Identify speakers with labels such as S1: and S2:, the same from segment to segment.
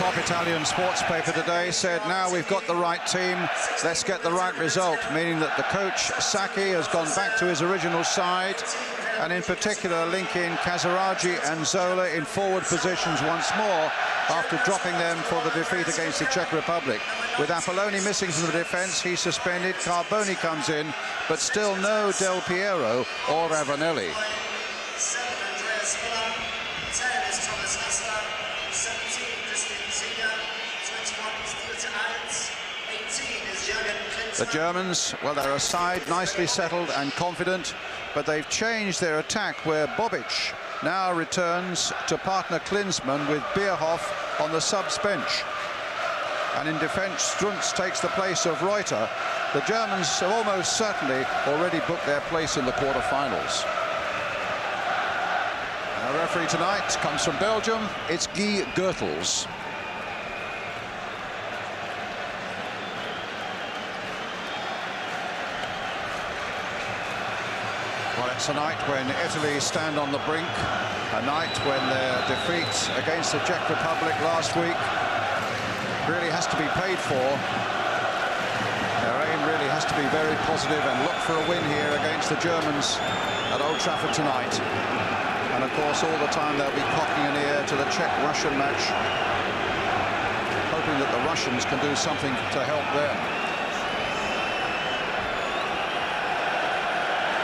S1: top Italian sports paper today said, now we've got the right team, let's get the right result, meaning that the coach, Sacchi, has gone back to his original side, and in particular linking Casaraghi and Zola in forward positions once more after dropping them for the defeat against the Czech Republic. With Apolloni missing from the defence, he's suspended, Carboni comes in, but still no Del Piero or Ravanelli. The Germans, well, they're a side nicely settled and confident, but they've changed their attack where Bobic now returns to partner Klinsmann with Bierhoff on the subs bench. And in defence, Strunz takes the place of Reuter. The Germans have almost certainly already booked their place in the quarter-finals. Our referee tonight comes from Belgium. It's Guy Goethals. Well, it's a night when Italy stand on the brink, a night when their defeat against the Czech Republic last week really has to be paid for. Their aim really has to be very positive and look for a win here against the Germans at Old Trafford tonight. And of course, all the time they'll be cocking an ear to the Czech-Russian match, hoping that the Russians can do something to help them.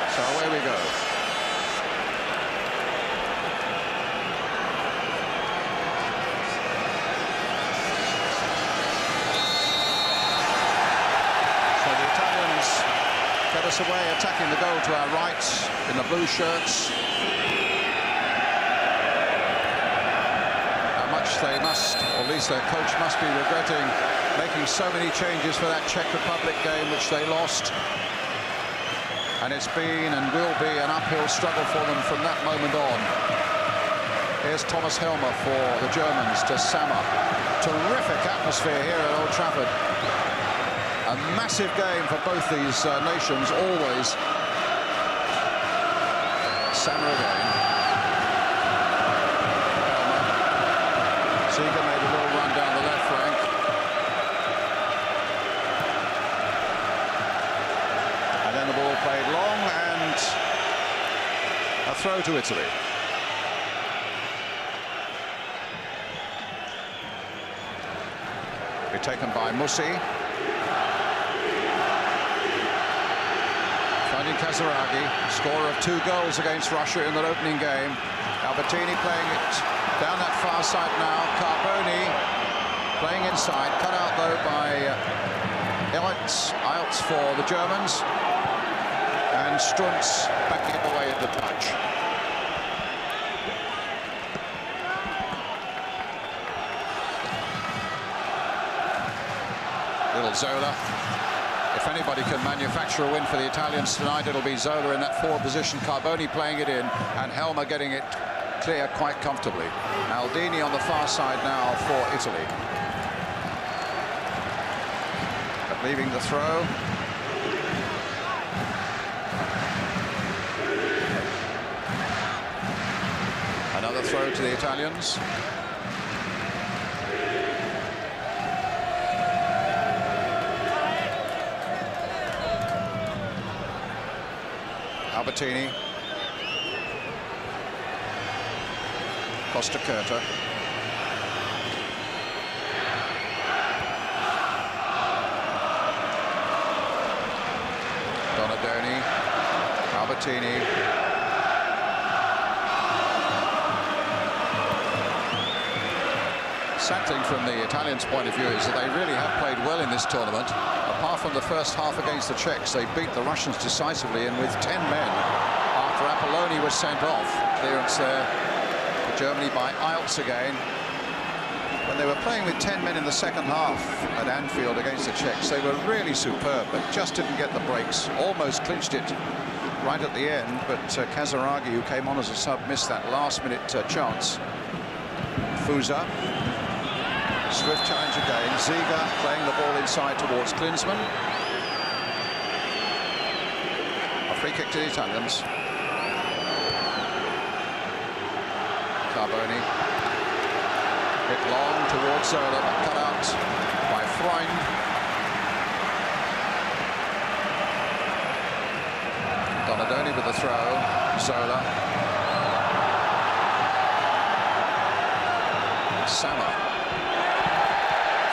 S1: So away we go. So the Italians get us away, attacking the goal to our right in the blue shirts. How much they must, or at least their coach must be regretting making so many changes for that Czech Republic game which they lost. And it's been and will be an uphill struggle for them from that moment on. Here's Thomas Helmer for the Germans to Sammer. Terrific atmosphere here at Old Trafford. A massive game for both these nations, always. Sammer again. Helmer. Ziege made a little run down the left flank. And then the ball played long, and a throw to Italy. Be taken by Mussi. Finding Casaraghi, scorer of 2 goals against Russia in that opening game. Albertini playing it down that far side now. Carboni playing inside, cut out though by Iltz for the Germans. And Strunz backing away at the touch. Little Zola. If anybody can manufacture a win for the Italians tonight, it'll be Zola in that forward position. Carboni playing it in, and Helmer getting it clear quite comfortably. Aldini on the far side now for Italy. But leaving the throw. Another throw to the Italians. Albertini. Costa Curta. Donadoni. Albertini. Sad thing from the Italians' point of view is that they really have played well in this tournament. Apart from the first half against the Czechs, they beat the Russians decisively, and with 10 men after Apolloni was sent off. Clearance there for Germany by Iltz again. When they were playing with 10 men in the second half at Anfield against the Czechs, they were really superb, but just didn't get the breaks. Almost clinched it right at the end, but Casaraghi, who came on as a sub, missed that last-minute chance. Fusa. Swift challenge again. Ziege playing the ball inside towards Klinsmann. A free kick to the Italians. Carboni. Hit long towards Zola, but cut out by Freund. Donadoni with the throw. Zola. Sama.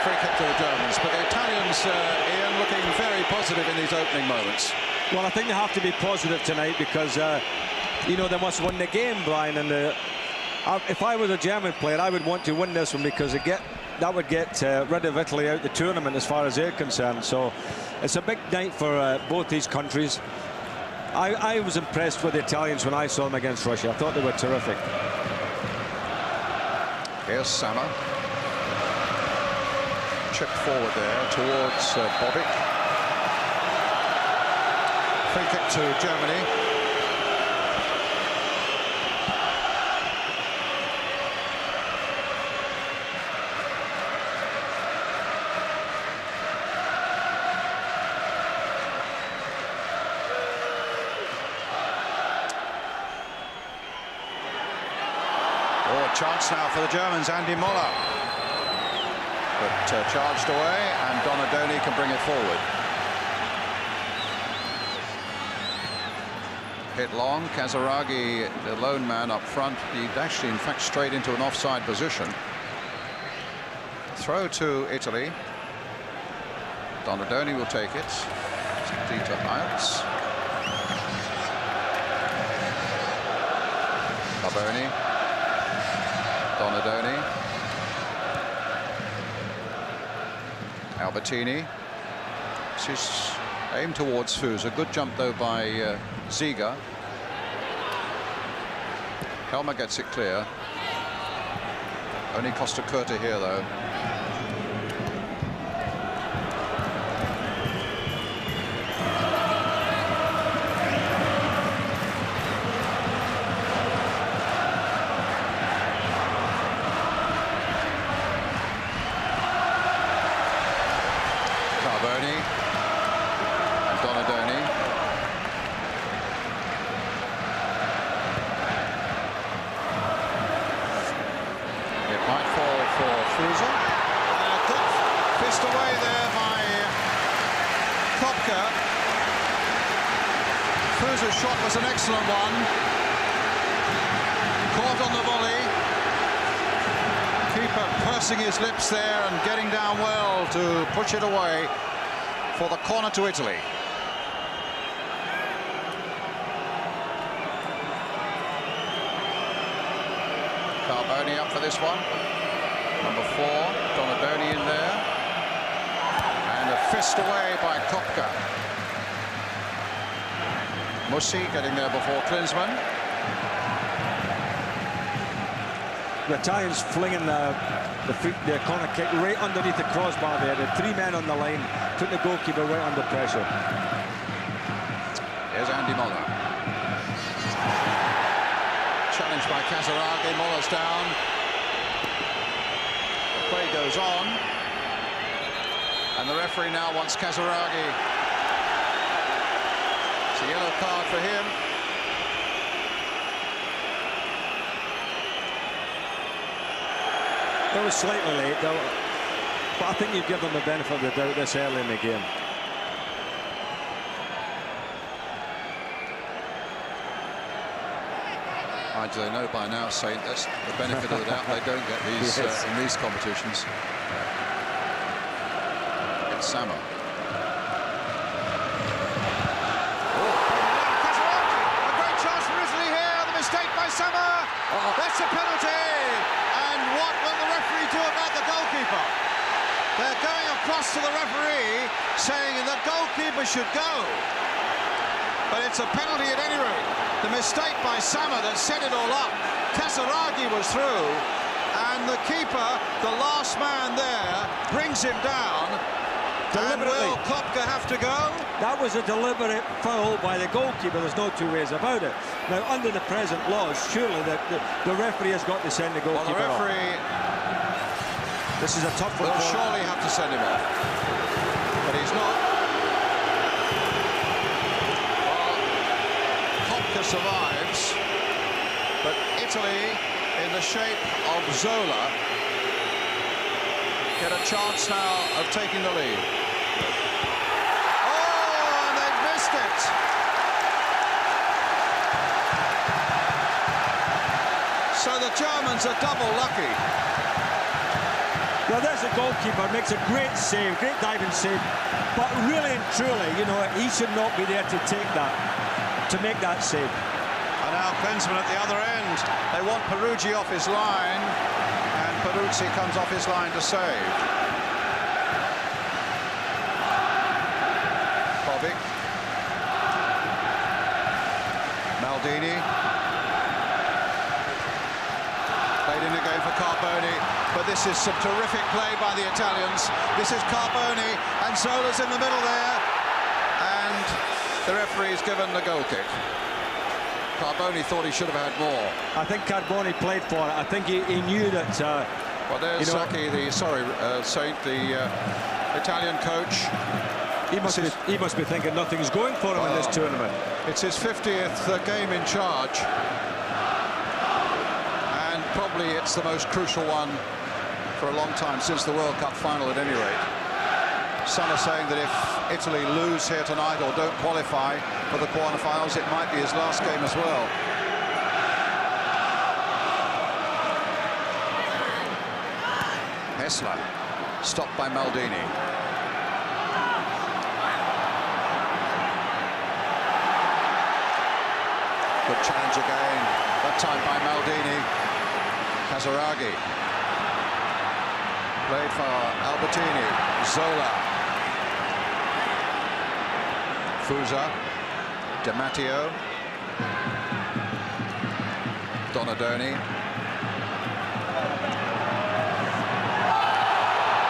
S1: Free kick to the Germans, but the Italians, Ian, looking very positive in these opening moments.
S2: Well, I think they have to be positive tonight because, you know, they must win the game, Brian. And if I was a German player, I would want to win this one because that would get rid of Italy out the tournament as far as they're concerned. So it's a big night for both these countries. I was impressed with the Italians when I saw them against Russia. I thought they were terrific.
S1: Here's Sama. Chipped forward there towards Bobic. Free kick to Germany. Chance now for the Germans, Andy Moller. But charged away, and Donadoni can bring it forward. Hit long, Casaraghi, the lone man up front. He dashed, in fact, straight into an offside position. Throw to Italy. Donadoni will take it. Dieter Eils. Carboni. Donadoni. Albertini. This is aimed towards Fuse. A good jump, though, by Ziga. Helmer gets it clear. Only Costa Curta here, though. And Donadoni. It might fall for Fuse. Good fist away there by Kopka. Fuse's shot was an excellent one. Caught on the volley. Keeper pursing his lips there and getting down well to push it away for the corner to Italy. Carboni up for this one. Number 4, Donadoni in there. And a fist away by Kopka. Mussi getting there before Klinsmann.
S2: The Italians flinging the corner kick right underneath the crossbar there. The 3 men on the line put the goalkeeper right under pressure.
S1: Here's Andy Moller. Challenged by Casaraghi. Moller's down. The play goes on. And the referee now wants Casaraghi. It's a yellow card for him.
S2: They were slightly late, though, but I think you give them the benefit of the doubt this early in the game.
S1: Do they know by now, Saint, that's the benefit of the doubt. They don't get these
S2: yes.
S1: In these competitions. It's Sama.
S3: A great chance for Italy here. The mistake by Sama. That's a penalty. And what will the referee do about the goalkeeper? They're going across to the referee saying the goalkeeper should go. But it's a penalty at any rate. The mistake by Sama that set it all up. Casaraghi was through, and the keeper, the last man there, brings him down. And will Kopka have to go?
S2: That was a deliberate foul by the goalkeeper. There's no two ways about it. Now, under the present laws, surely the referee has got to send the goalkeeper
S1: off. Well, the referee...
S2: This is a tough one.
S1: They'll surely have to send him off. But he's not. Well, Kopka survives. But Italy, in the shape of Zola, get a chance now of taking the lead. Oh, and they've missed it. So the Germans are double lucky.
S2: Well, there's the goalkeeper, makes a great save, great diving save. But really and truly, you know, he should not be there to take that, to make that save.
S1: And now Klinsmann at the other end. They want Peruggi off his line, and Peruzzi comes off his line to save. Bobic. Maldini. Played in again for Carboni, but this is some terrific play by the Italians. This is Carboni, and Zola's in the middle there, and the referee's given the goal kick. Carboni thought he should have had more.
S2: I think Carboni played for it. I think he knew that.
S1: Well, there's Sacchi, Saint, the Italian coach.
S2: He must be thinking nothing's going for him in this tournament.
S1: It's his 50th game in charge. And probably it's the most crucial one for a long time, since the World Cup final at any rate. Some are saying that if Italy lose here tonight or don't qualify for the quarterfinals, it might be his last game as well. Hessler, stopped by Maldini. Good challenge again, that time by Maldini. Casaraghi. Played for Albertini. Zola. Fusa. Di Matteo. Donadoni.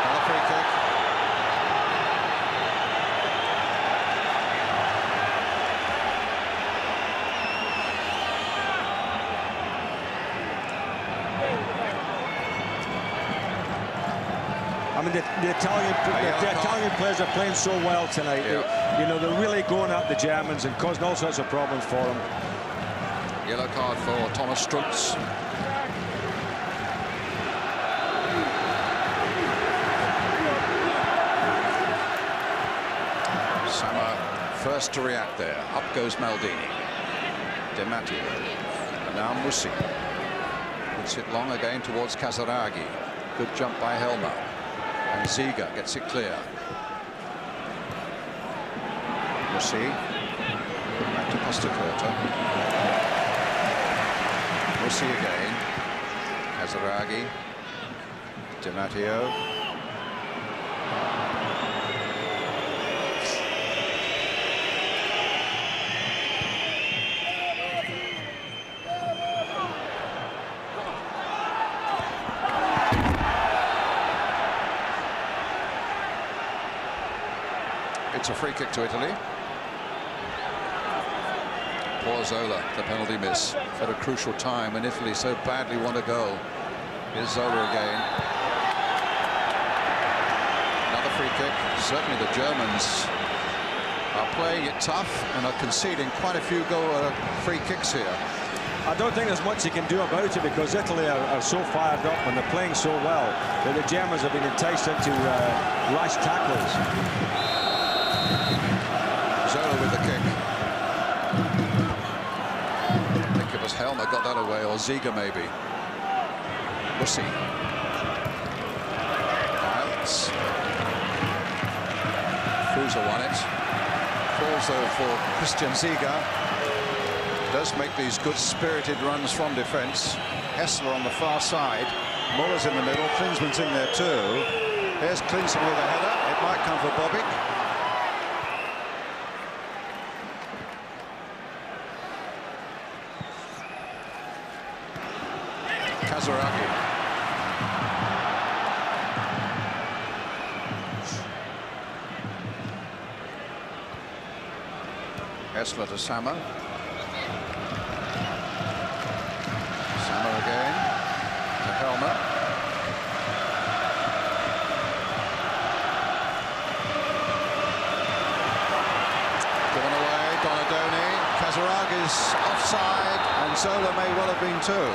S1: Another free kick.
S2: I mean, the Italian players are playing so well tonight.
S1: Yeah.
S2: You know, they're really going at the Germans and causing all sorts of problems for them.
S1: Yellow card for Thomas Strutz. Sammer first to react there. Up goes Maldini. Di Matteo. And now Mussi. Puts it long again towards Casaraghi. Good jump by Helmer. And Ziga gets it clear. Mussi. Back to Postacota. Mussi again. Casaraghi. Di Matteo. It's a free kick to Italy. Poor Zola, the penalty miss at a crucial time when Italy so badly want a goal. Here's Zola again. Another free kick. Certainly the Germans are playing it tough and are conceding quite a few free kicks here.
S2: I don't think there's much you can do about it, because Italy are so fired up and they're playing so well that the Germans have been enticed into rash tackles.
S1: Zola with the kick. I think it was Helmer got that away, or Ziga maybe. Mussi. Outs. Fusa won it. Falls though for Christian Ziga. Does make these good spirited runs from defence. Hessler on the far side. Muller's in the middle. Klinsmann's in there too. There's Klinsmann with a header. It might come for Bobic. Casaraghi. Hessler to Sammer. Sammer again to Helmer. Given away, Donadoni. Casaraghi's offside, and Zola may well have been too.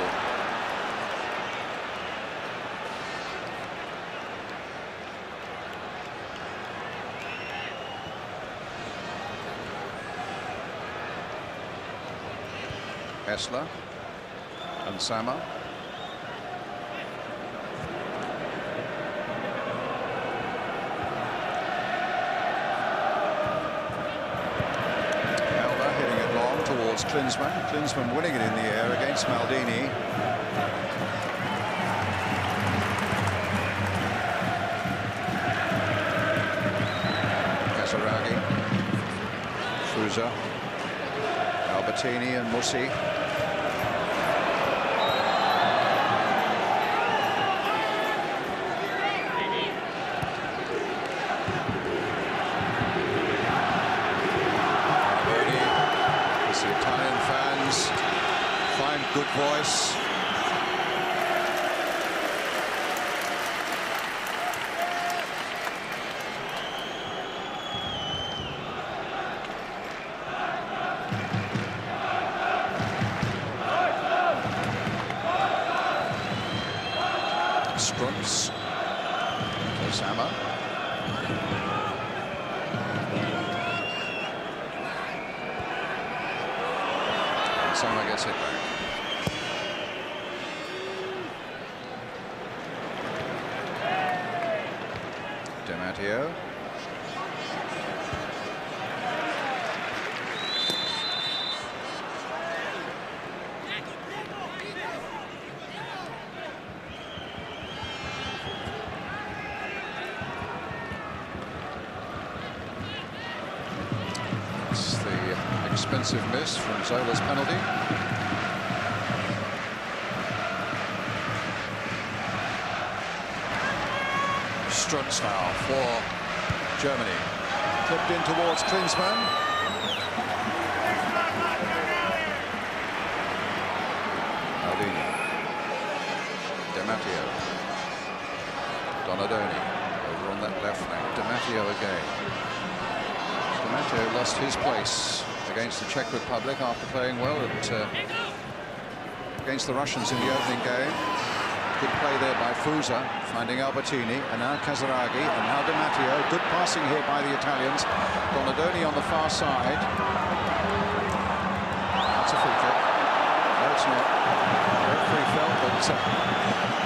S1: Kessler and Sama. Elba hitting it long towards Klinsmann. Klinsmann winning it in the air against Maldini. Casaraghi, Fusa, Albertini and Mussi. The Italian fans find good voice. Strunz to Sama. Sama gets hit back. Di Matteo. It's the expensive miss from Zola's penalty. Strunz now for Germany. Clipped in towards Klinsmann. Maldini. Di Matteo. Donadoni over on that left flank. Di Matteo again. Di Matteo lost his place against the Czech Republic after playing well against the Russians in the opening game. Good play there by Fusa, finding Albertini, and now Casaraghi, and now Di Matteo. Good passing here by the Italians. Donadoni on the far side. That's a free kick. No, it's not. The referee felt that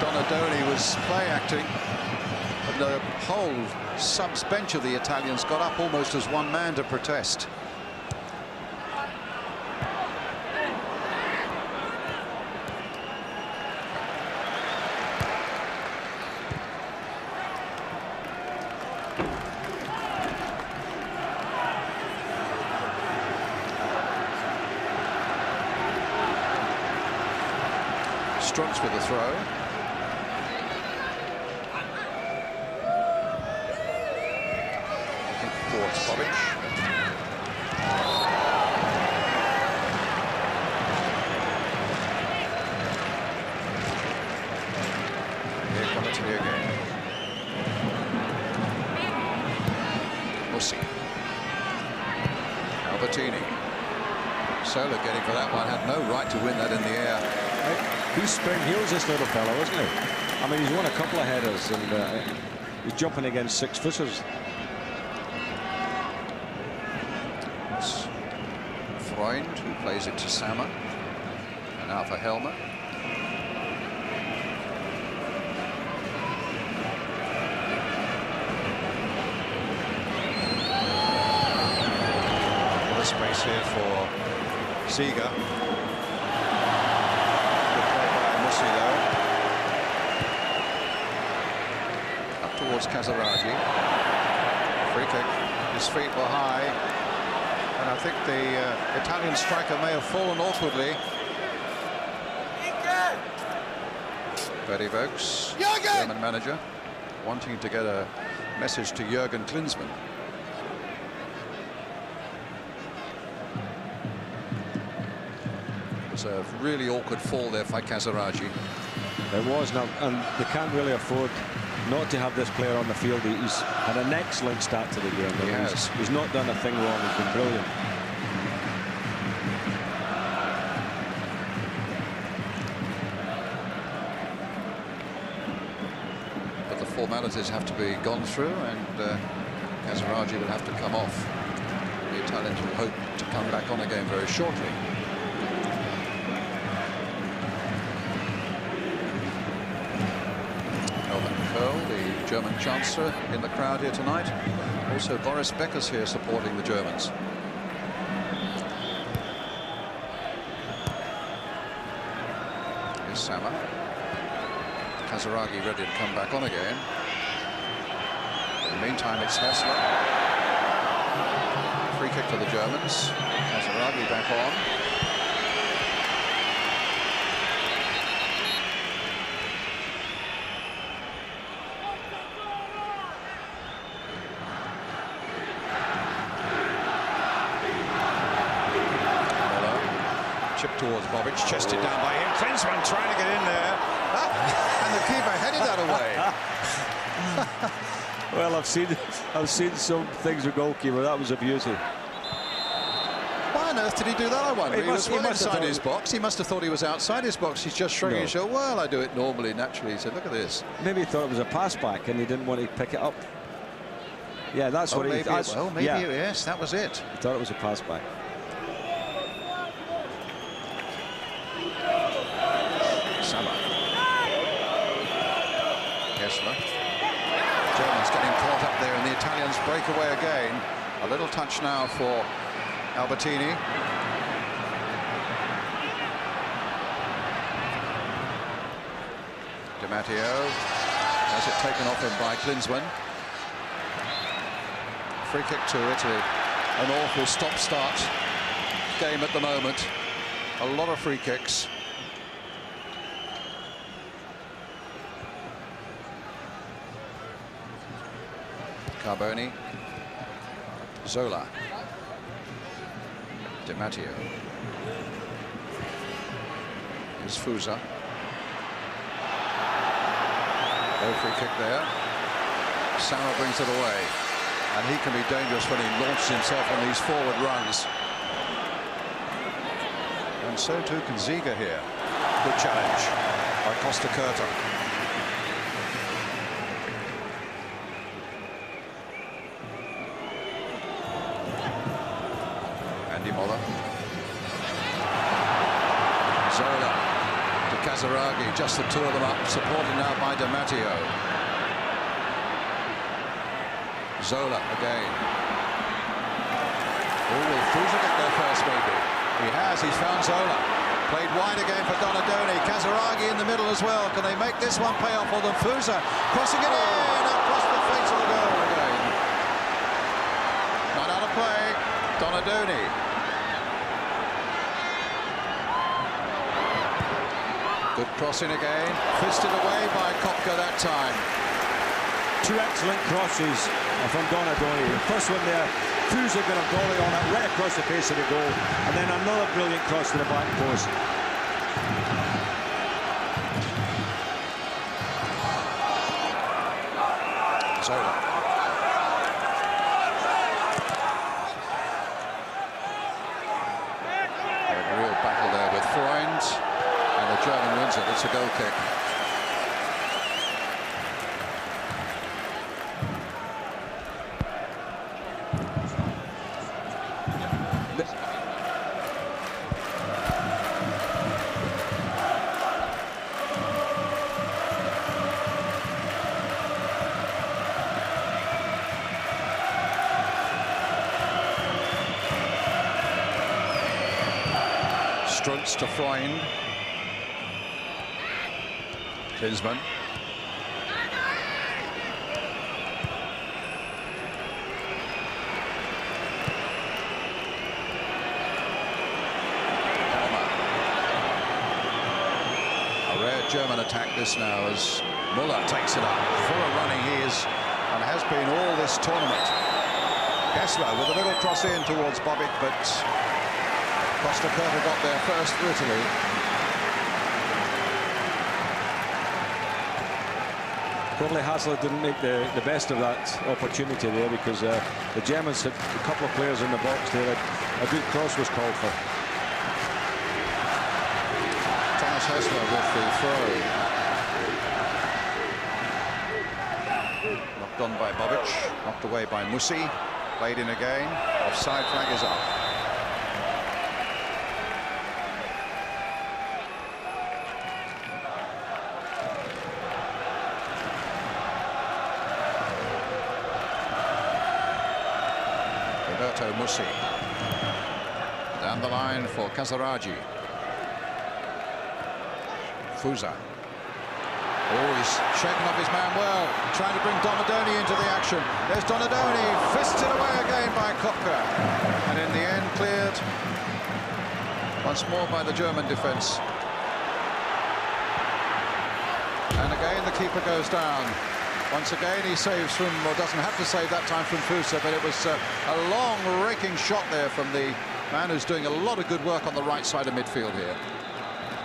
S1: Donadoni was play acting. And the whole subs bench of the Italians got up almost as one man to protest. Strunz with the throw. Looking towards Bobic. Here comes it again. Mussi. Albertini. Sola getting for that one. Had no right to win that in the air.
S2: He's spring heels, this little fellow, isn't he? I mean, he's won a couple of headers, and he's jumping against 6-footers.
S1: It's Freund who plays it to Sama, and now for Helmer. What a space here for Seeger. Up towards Casaraghi. Free kick. His feet were high, and I think the Italian striker may have fallen awkwardly. Betty Vokes, German manager, wanting to get a message to Jürgen Klinsmann. It was a really awkward fall there for Casaraghi.
S2: It was now, and they can't really afford not to have this player on the field. He's had an excellent start to the game. He's not done a thing wrong. He's been brilliant.
S1: But the formalities have to be gone through, and Casaraghi will have to come off. The Italians will hope to come back on again very shortly. Helmut Kohl, the German Chancellor, in the crowd here tonight. Also Boris Becker's here supporting the Germans. Here's Sammer. Kazaragi ready to come back on again. In the meantime, it's Hessler. Free kick to the Germans. Kazaragi back on. Chip towards Bobic, chested down by him. Klinsmann trying to get in there. And the keeper headed that away.
S2: Well, I've seen some things with goalkeeper. That was a beauty.
S1: Why on earth did he do that, I wonder? He was well inside his
S2: thought...
S1: box. He must have thought he was outside his box. He's just shrugging his shoulder. Well, I do it normally, naturally. He said, look at this.
S2: Maybe he thought it was a pass back and he didn't want to pick it up. Yeah, that's what he thought.
S1: Well, maybe, yes, that was it.
S2: He thought it was a pass back.
S1: Germans getting caught up there, and the Italians break away again. A little touch now for Albertini. Di Matteo has it taken off him by Klinsmann. Free kick to Italy. An awful stop-start game at the moment. A lot of free kicks. Carboni, Zola, Di Matteo, here's Fusa. No free kick there. Sammer brings it away, and he can be dangerous when he launches himself on these forward runs. And so too can Ziga here. Good challenge by Costa Curta. Zola to Kazaragi, just the two of them up, supported now by Di Matteo. Zola again. Oh, will Fusa get there first, maybe? He has, he's found Zola. Played wide again for Donadoni. Kazaragi in the middle as well. Can they make this one pay off for them? Fusa crossing it in, across the face of the goal again. Not out of play, Donadoni. Good crossing again, fisted away by Kopka that time.
S2: Two excellent crosses from Donadoni. The first one there, Fusa got a volley on it right across the face of the goal, and then another brilliant cross to the back post.
S1: Zola. A real battle there with Freund. And the German wins it. It's a goal kick. Struntz to Freund. Klinsmann. A rare German attack this now as Muller takes it up. Full of running he is and has been all this tournament. Kessler with a little cross in towards Bobic, but Costa Curta got there first for Italy.
S2: Probably Hassler didn't make the best of that opportunity there, because the Germans had a couple of players in the box there. A good cross was called for.
S1: Thomas Hessler with the throw. Knocked on by Bobic, knocked away by Musi, played in again. Offside flag is up. Renato Musi. Down the line for Casaraghi. Fusa. Oh, he's shaken off his man well, trying to bring Donadoni into the action. There's Donadoni, fisted away again by Kopka. And in the end, cleared once more by the German defence. And again, the keeper goes down. Once again, he saves from, or doesn't have to save that time from Fusa, but it was a long, raking shot there from the man who's doing a lot of good work on the right side of midfield here.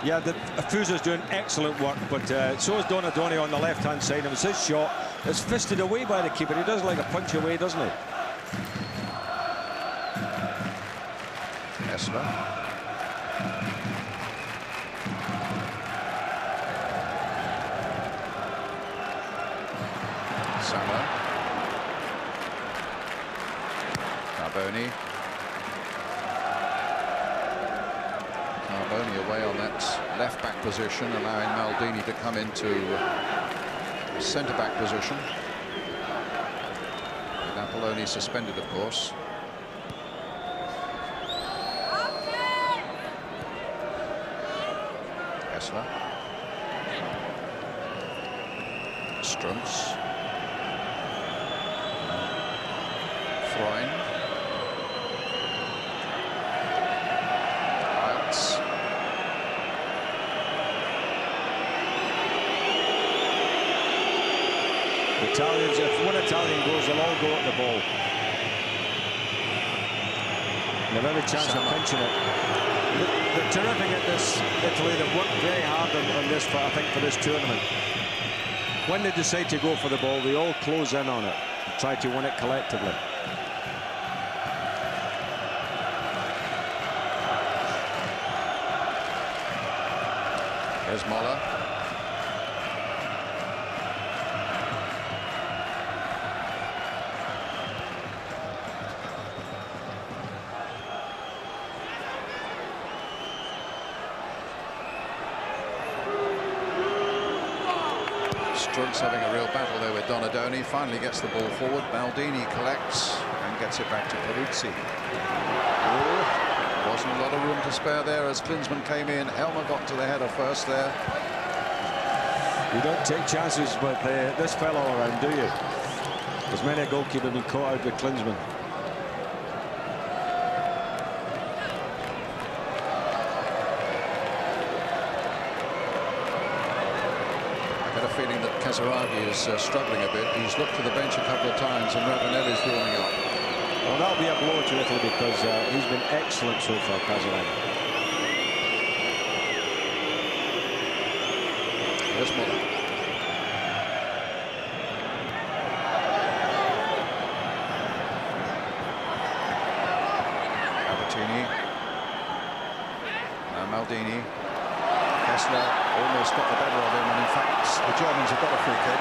S2: Yeah, Fusa's doing excellent work, but so is Donadoni on the left-hand side. It was his shot. It's fisted away by the keeper. He does like a punch away, doesn't he?
S1: Esler. Salah. Carboni. Carboni away on that left-back position, allowing Maldini to come into centre-back position. With Apolloni suspended, of course. Esler. Strunz. Freund.
S2: Italians, if one Italian goes, they'll all go at the ball. And they've every chance of pinching it. They're terrific at this, Italy. They've worked very hard on this, I think, for this tournament. When they decide to go for the ball, they all close in on it and try to win it collectively.
S1: There's Moller. Strunz having a real battle there with Donadoni. Finally gets the ball forward. Maldini collects and gets it back to Peruzzi. Oh, wasn't a lot of room to spare there as Klinsmann came in. Elmer got to the header first there.
S2: You don't take chances with this fellow around, do you? There's many a goalkeeper been caught out with Klinsmann.
S1: Feeling that Casaraghi is struggling a bit. He's looked to the bench a couple of times and Ravanelli's warming up.
S2: Well, that'll be a blow to Italy because he's been excellent so far, Casaraghi.
S1: Here's Muller. Albertini. Now Maldini. Kessler almost got the better of him, and in fact the Germans have got a free kick.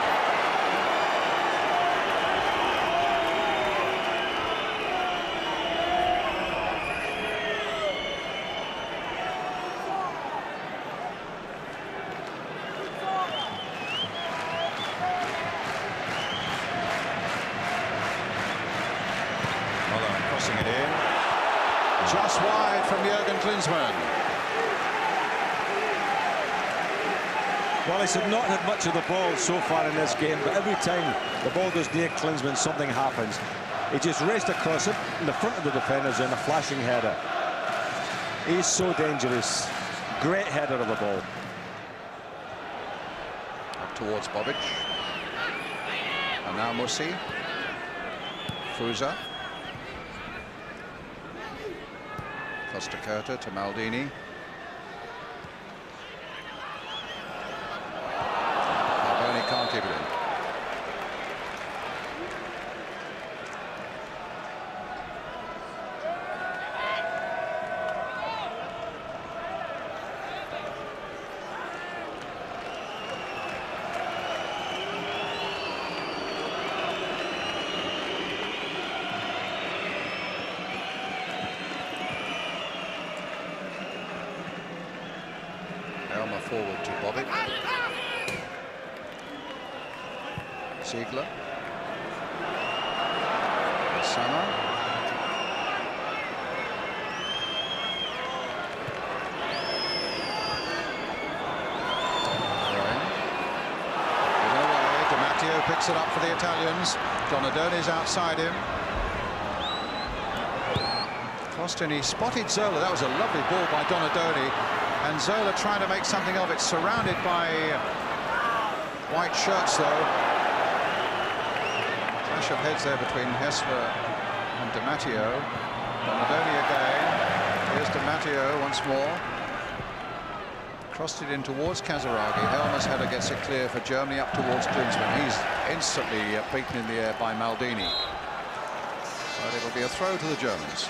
S1: Muller crossing it in. Just wide from Jürgen Klinsmann.
S2: Well, he's not had much of the ball so far in this game, but every time the ball goes near Klinsmann, something happens. He just raced across it in the front of the defenders in a flashing header. He's so dangerous. Great header of the ball.
S1: Up towards Bobic. And now Musi. Fusa. Costa Curta to Maldini. Can't keep it in. Elmer forward to Bobic. Ziegler. Sama. picks it up for the Italians. Donadoni's outside him. Crossed in, he spotted Zola. That was a lovely ball by Donadoni. And Zola trying to make something of it, surrounded by white shirts, though. Clash of heads there between Hessler and Di Matteo. Donadoni again. Here's Di Matteo once more. Crossed it in towards Casaraghi. Helmer's header gets it clear for Germany up towards Klinsmann. He's instantly beaten in the air by Maldini. But it'll be a throw to the Germans.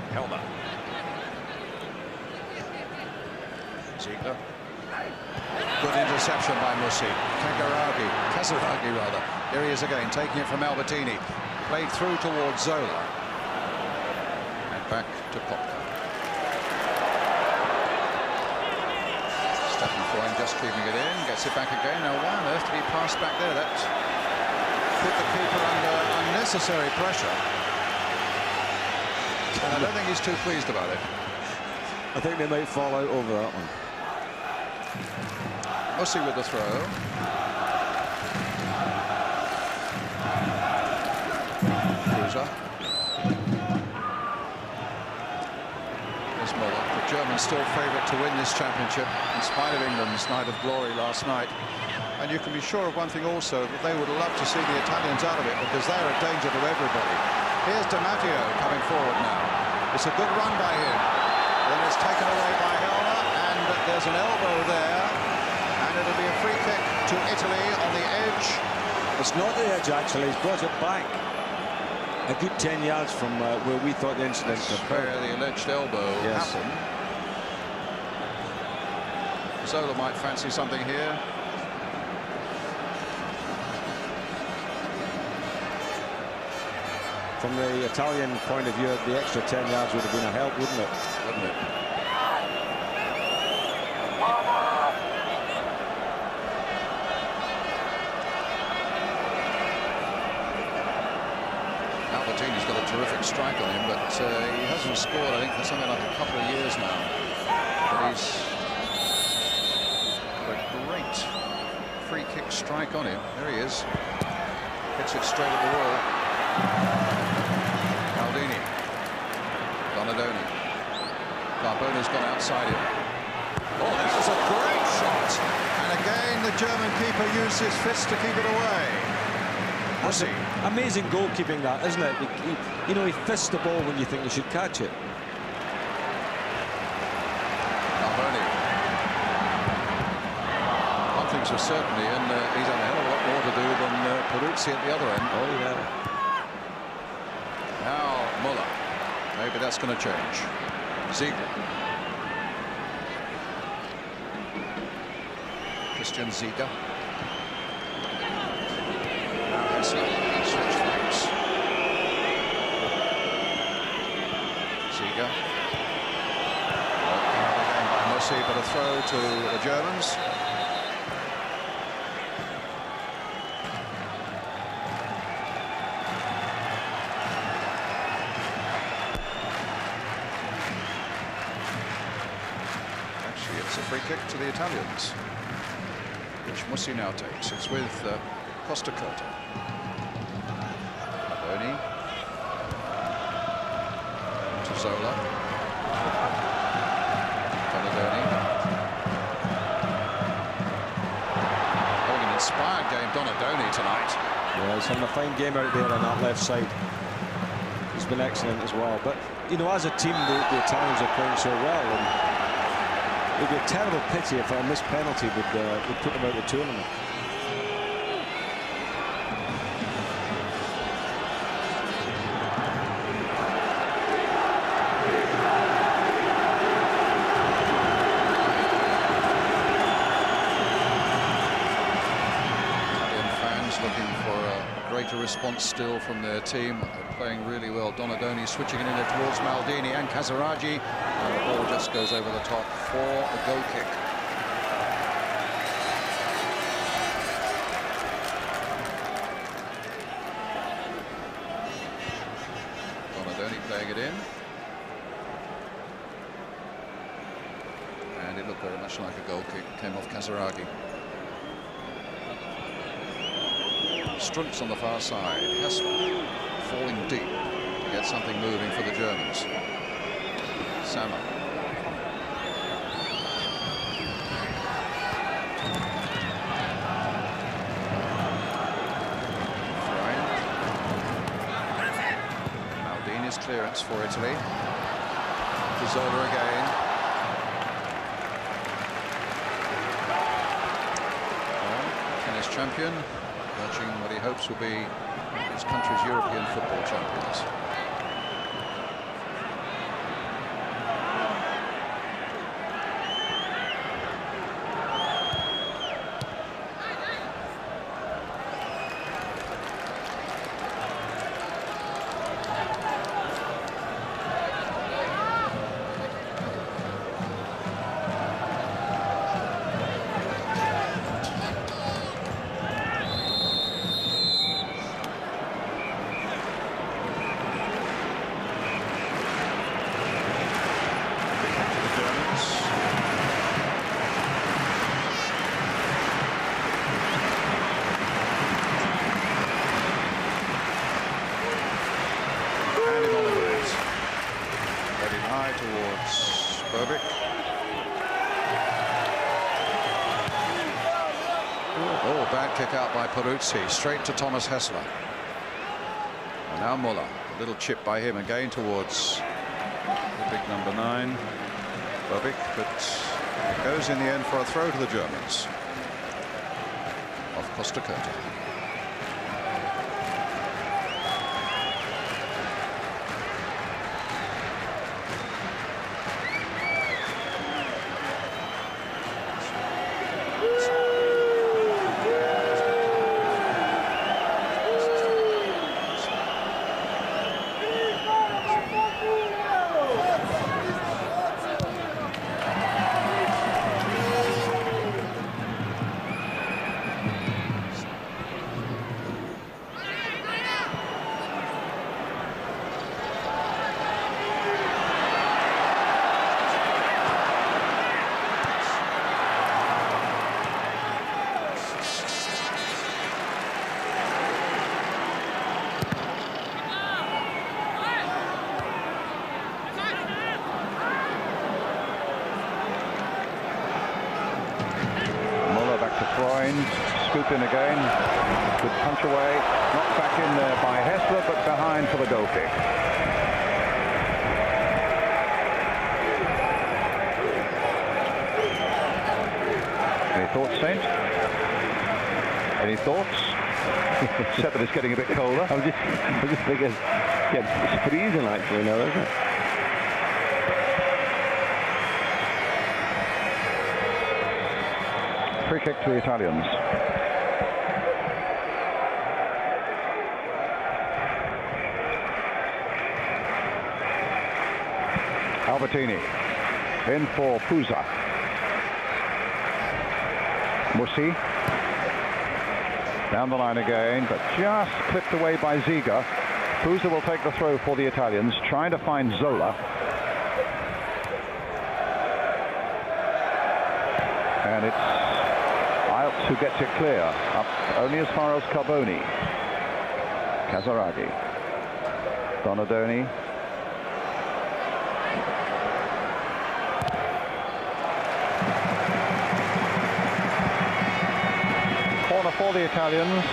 S1: Helmer. Ziegler. Good interception by Mussi. Casaraghi rather. Here he is again, taking it from Albertini. Played through towards Zola. And back to Popka. Stefan Freund just keeping it in, gets it back again. Now why on earth did he pass back there? That put the keeper under unnecessary pressure. And I don't think he's too pleased about it.
S2: I think they might fall out over that one.
S1: Mussi with the throw. Kruse. There's Muller. The Germans still favourite to win this championship in spite of England's night of glory last night. And you can be sure of one thing also, that they would love to see the Italians out of it because they're a danger to everybody. Here's Di Matteo coming forward now. It's a good run by him. Then it's taken away by Helmer, and there's an elbow there, and it'll be a free kick to Italy on the edge.
S2: It's not the edge, actually. He's brought it back a good 10 yards from where we thought the incident occurred.
S1: Where the alleged elbow happened. Zola might fancy something here.
S2: From the Italian point of view, the extra 10 yards would have been a help, wouldn't it?
S1: Wouldn't it? Albertini's got a terrific strike on him, but he hasn't scored, I think, for something like a couple of years now. But he's got a great free kick strike on him. There he is. Hits it straight at the wall. Maldini. Donadoni. Carboni's gone outside him. Oh, this is a great shot. And again, the German keeper used his fist to keep it away.
S2: That's amazing goalkeeping, that, isn't it? You know, he fists the ball when you think you should catch it.
S1: Carboni. One thing's for certainty, and he's had a hell of a lot more to do than Peruzzi at the other end.
S2: Oh, yeah.
S1: Now Muller. Maybe that's going to change. Ziegler. Christian Ziegler. Now Hessler. Switch flanks. Ziegler. Again by Mussi, but a throw to the Germans. It's a free kick to the Italians, which Mussi now takes. It's with Costa Curta. Boni to Zola. Donadoni. Having an inspired game, Donadoni tonight.
S2: Yeah, he's having a fine game out there on that left side. He's been excellent as well. But, you know, as a team, the Italians are playing so well. And it would be a terrible pity if a missed penalty would put them out of the tournament.
S1: Italian fans looking for a greater response still from their team. They're playing really well. Donadoni switching it in there towards Maldini and Casaraghi, and the ball just goes over the top for a goal kick. Donadoni playing it in, and it looked very much like a goal kick. Came off Casaraghi. Strunks on the far side. Hessler falling deep to get something moving for the Germans. Sammer. Maldini's clearance for Italy. To Zola again. Well, tennis champion. Watching what he hopes will be his country's European football champions. Kick out by Peruzzi, straight to Thomas Hessler. And now Muller, a little chip by him again towards the big number 9, Bobik, but goes in the end for a throw to the Germans. Off Costa Curta. Scoop in again, good punch away, knocked back in there by Hessler, but behind for the goal kick. Any thoughts, Saint? Any thoughts? Except that it's getting a bit colder.
S4: I'm just thinking, yeah, it's freezing actually now, isn't it?
S3: Free kick to the Italians. Albertini in for Pusa. Mussi down the line again, but just clipped away by Ziga. Pusa will take the throw for the Italians, trying to find Zola. And it's Iltz who gets it clear, up only as far as Carboni. Casaraghi. Donadoni. Corner for the Italians.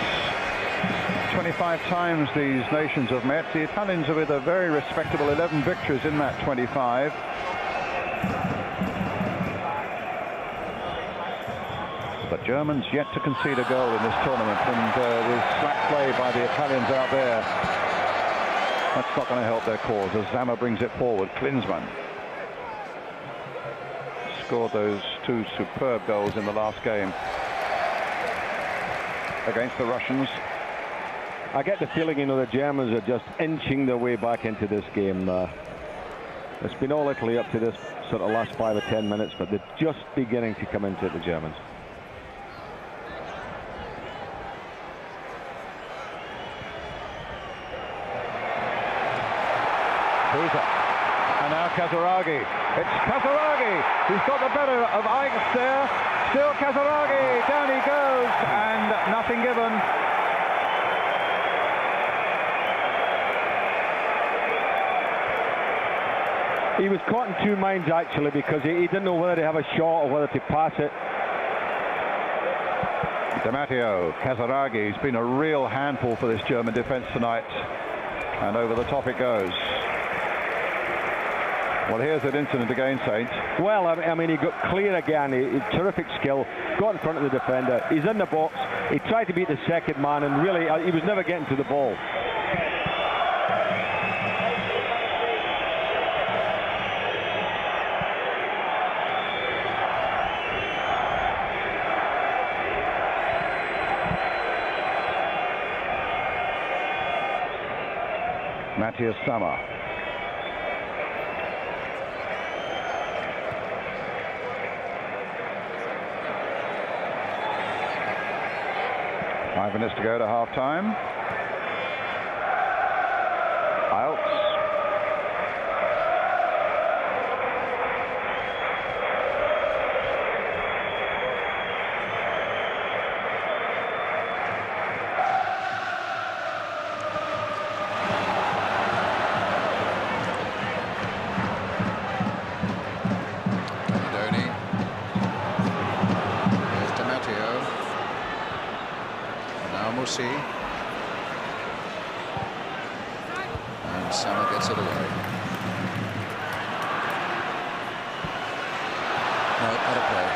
S3: 25 times these nations have met. The Italians are with a very respectable 11 victories in that 25. But Germans yet to concede a goal in this tournament, and there's slack play by the Italians out there. That's not going to help their cause as Zammer brings it forward. Klinsmann scored those two superb goals in the last game against the Russians.
S4: I get the feeling, you know, the Germans are just inching their way back into this game. It's been all Italy up to this sort of last 5 or 10 minutes, but they're just beginning to come into it, the Germans. And now Kazaragi. It's Kazaragi who's got the better of Ike's there. Still Kazaragi. Down he goes, and nothing given. He was caught in two minds, actually, because he didn't know whether to have a shot or whether to pass it.
S5: Di Matteo, Kazaragi, he's been a real handful for this German defence tonight. And over the top it goes. Well, here's that incident again, Saints.
S4: Well, I mean, he got clear again. He terrific skill. Got in front of the defender. He's in the box. He tried to beat the second man, and really, he was never getting to the ball.
S5: Matthias Sammer. Five minutes to go to half-time.
S1: And Sammer gets it away. No, not a play.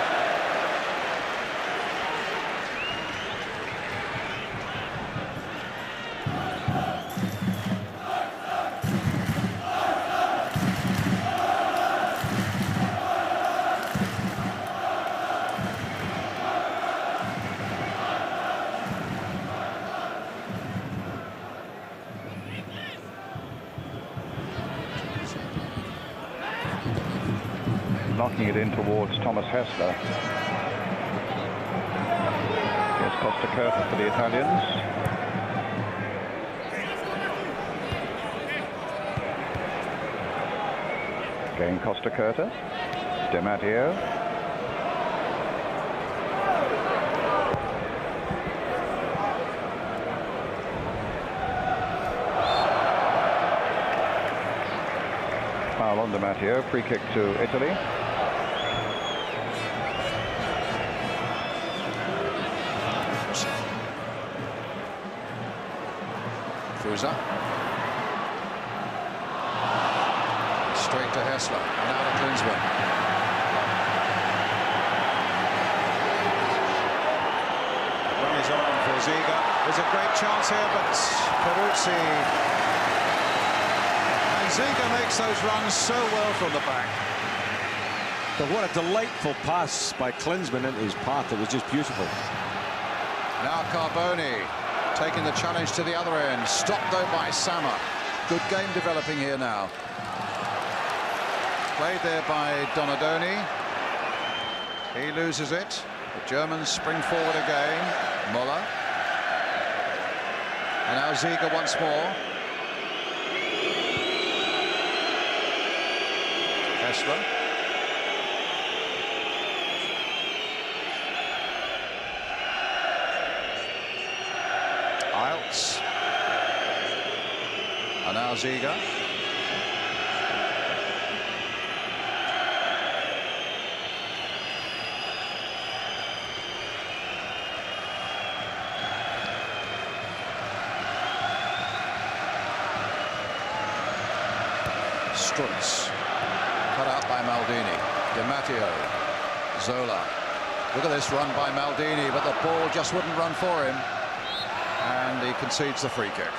S5: Knocking it in towards Thomas Hessler. Here's Costa Curta for the Italians. Again Costa Curta. Di Matteo. Foul on Di Matteo. Free kick to Italy.
S1: Fruza. Straight to Hessler. Now to Klinsmann.
S3: Run is on for Ziga. There's a great chance here, but Peruzzi. And Ziga makes those runs so well from the back.
S2: But what a delightful pass by Klinsmann into his path. It was just beautiful.
S1: Now Carboni taking the challenge to the other end. Stopped though by Sammer. Good game developing here now. Played there by Donadoni. He loses it. The Germans spring forward again. Muller. And now Ziga once more. Hessler. And now Ziga. Strutz. Cut out by Maldini. Di Matteo. Zola. Look at this run by Maldini, but the ball just wouldn't run for him. And he concedes the free kick.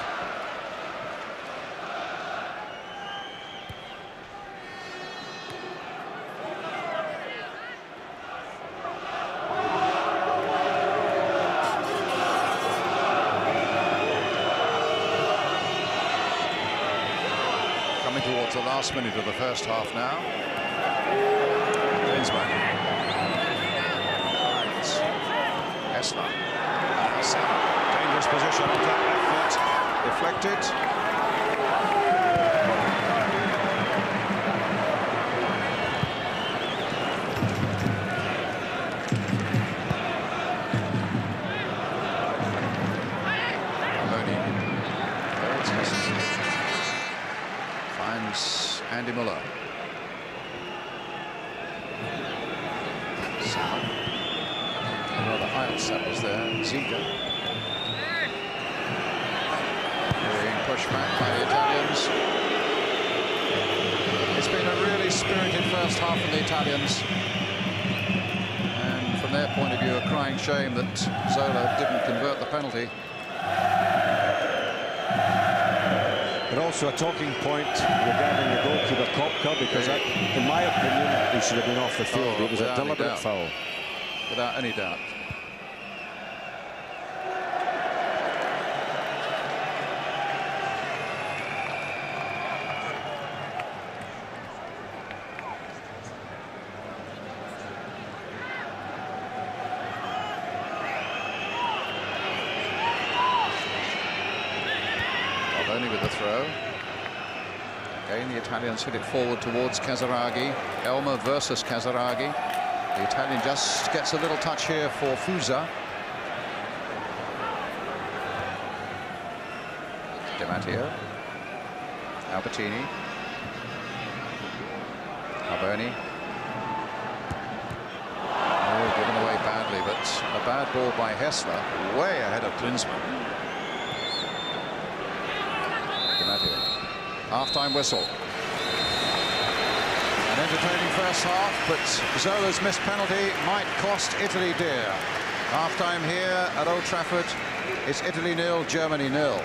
S1: coming towards the last minute of the first half now. Klinsmann. Hessler. Dangerous position on that left foot. Deflected. Andy Muller. Rather high set was there. Ziga. Being pushed back by the Italians. It's been a really spirited first half from the Italians. And from their point of view, a crying shame that Zola didn't convert the penalty.
S2: But also a talking point regarding the goalkeeper Kopka, because in my opinion he should have been off the field. It was a deliberate foul.
S1: Without any doubt. Only with the throw. Again, the Italians hit it forward towards Casaraghi. Elmer versus Casaraghi. The Italian just gets a little touch here for Fusa. Di Matteo. Albertini. Carboni. Oh, given away badly, but a bad ball by Hessler, way ahead of Klinsmann. Half-time whistle. An entertaining first half, but Zola's missed penalty might cost Italy dear. Half-time here at Old Trafford. It's Italy 0, Germany 0.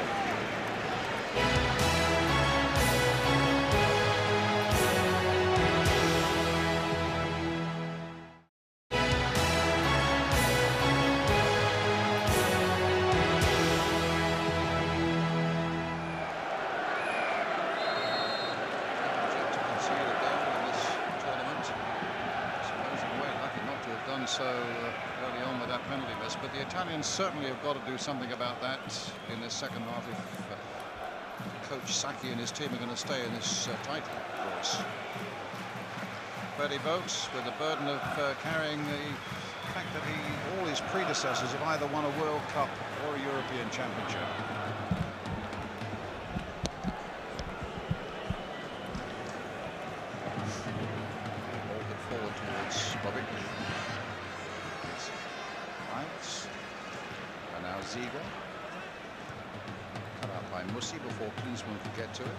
S1: So early on with that penalty miss, but the Italians certainly have got to do something about that in this second half if Coach Sacchi and his team are going to stay in this title race. Freddie Boakes with the burden of carrying the fact that all his predecessors have either won a World Cup or a European Championship. Ball hit forward towards Bobby. And now Ziga. Cut out by Mussi before Klinsmann could get to it.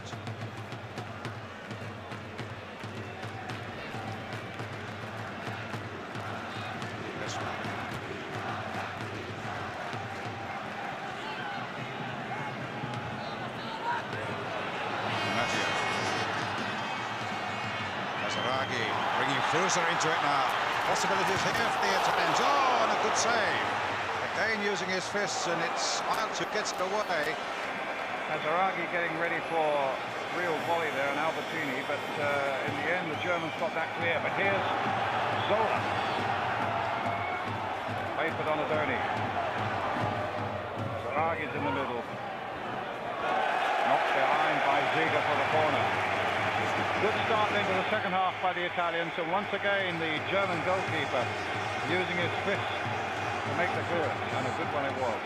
S1: Casaraghi bringing Fusa into it now. Possibilities here for the Italians. Oh, and a good save. Again using his fists, and it's Miles who gets it away.
S4: Casaraghi getting ready for real volley there, and Albertini, but in the end the Germans got that clear. But here's Zola. Played for Donadoni. Casaraghi's in the middle. Knocked behind by Ziga for the corner. Good start into the second half by the Italians, and once again the German goalkeeper using his fists to make the clearance, and a good one it was.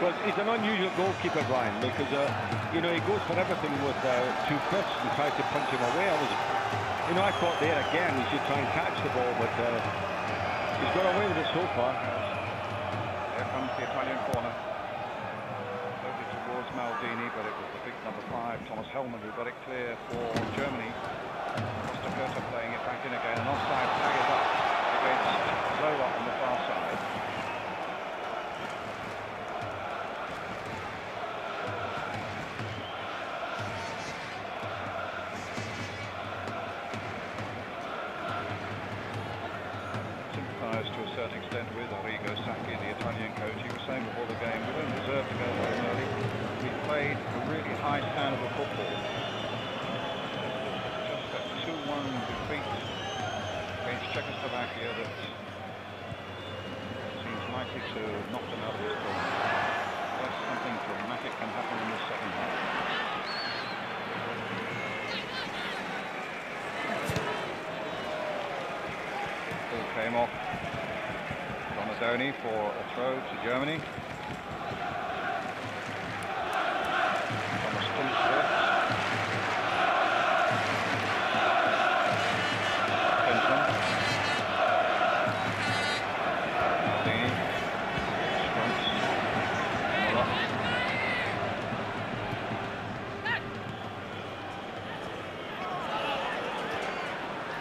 S2: Well, he's an unusual goalkeeper, Brian, because you know, he goes for everything with two fists and tries to punch him away. I thought there again he should try and catch the ball, but he's got away with it so far.
S4: Here comes the Italian corner. Towards Maldini, but it was the big number 5, Thomas Hellman, who got it clear for Germany. Costa Curta playing it back in again, and offside flag is up against Zola on the far side. Sympathised to a certain extent with Arrigo Sacchi, the Italian coach. He was saying before the game, we don't deserve to go home early. We played a really high standard of football. defeat against Czechoslovakia that seems likely to knock them out of this tournament. Yes, something dramatic can happen in the second half. Ball came off Donadoni for a throw to Germany. Thomas Tunstert. Benson. Maldini. Strunz. Muller.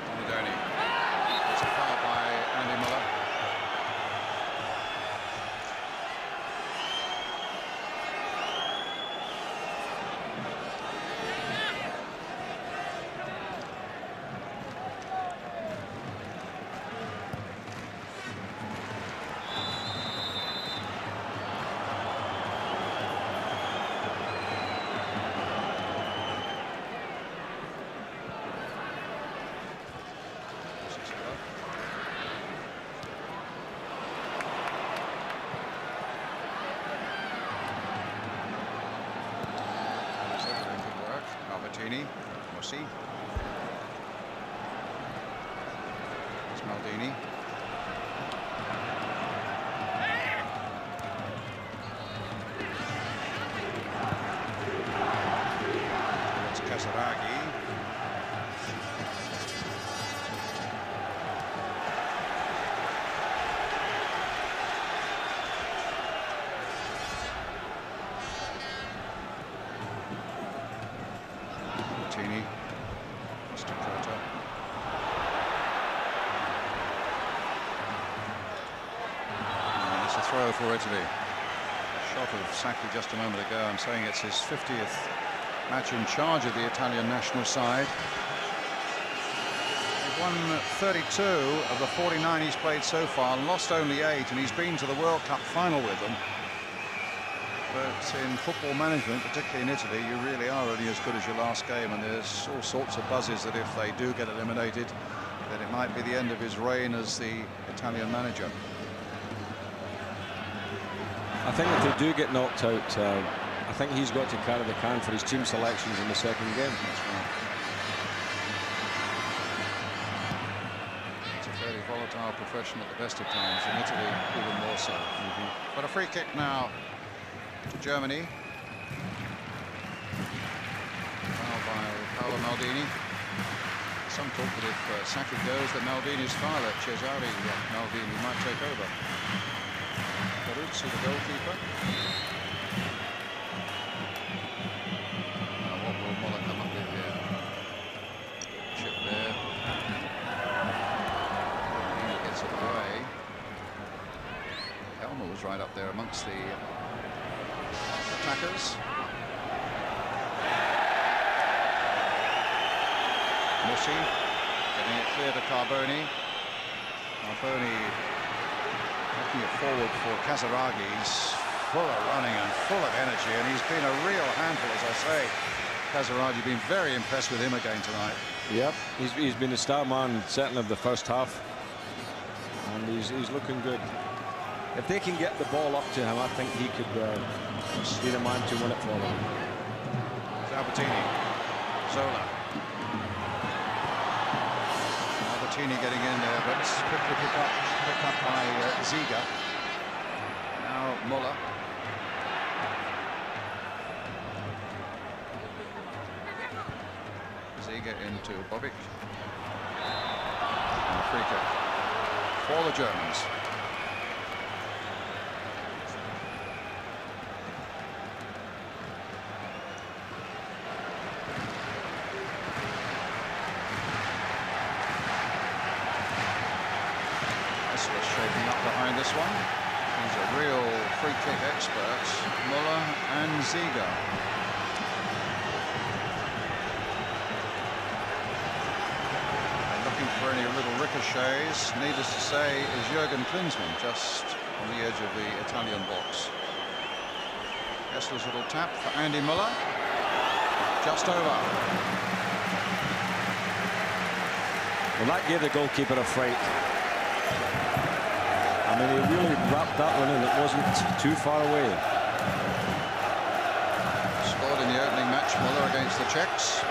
S1: Donadoni. It's a foul by Andy Muller. Rossi. It's Maldini. It's Casaraghi. Mr. Carter. And it's a throw for Italy. A shot of Sacchi just a moment ago. I'm saying it's his 50th match in charge of the Italian national side. He's won 32 of the 49 he's played so far, lost only 8, and he's been to the World Cup final with them. But in football management, particularly in Italy, you really are only as good as your last game, and there's all sorts of buzzes that if they do get eliminated, then it might be the end of his reign as the Italian manager.
S2: I think if they do get knocked out, I think he's got to carry the can for his team selections in the second game.
S1: That's right. It's a fairly volatile profession at the best of times, in Italy even more so. But a free kick now to Germany. Foul by Paolo Maldini. Some talk that if Sacchi goes, that Maldini's father, Cesare Maldini, might take over. Peruzzi, the goalkeeper. Now what will Muller come up with here? Chip there. He gets it away. Helmer was right up there amongst the attackers. Mussi getting it clear to Carboni. Carboni making it forward for Casaraghi. He's full of running and full of energy, and he's been a real handful, as I say. Casaraghi, been very impressed with him again tonight.
S2: Yep, he's been the star man certainly of the first half, and he's looking good. If they can get the ball up to him, I think he could be the man to win it for them.
S1: Albertini, Zola. Albertini getting in there, but it's quickly picked up by Ziga. Now Muller. Ziga into Bobic. And a free kick for the Germans. Shaping up behind this one. He's a real free kick expert, Muller and Ziga. And looking for any little ricochets, needless to say, is Jurgen Klinsmann, just on the edge of the Italian box. Kessler's little tap for Andy Muller. Just over.
S2: Well, that gave the goalkeeper a fright. I mean, he really wrapped that one in. It wasn't too far away.
S1: Scored in the opening match, Muller, against the Czechs.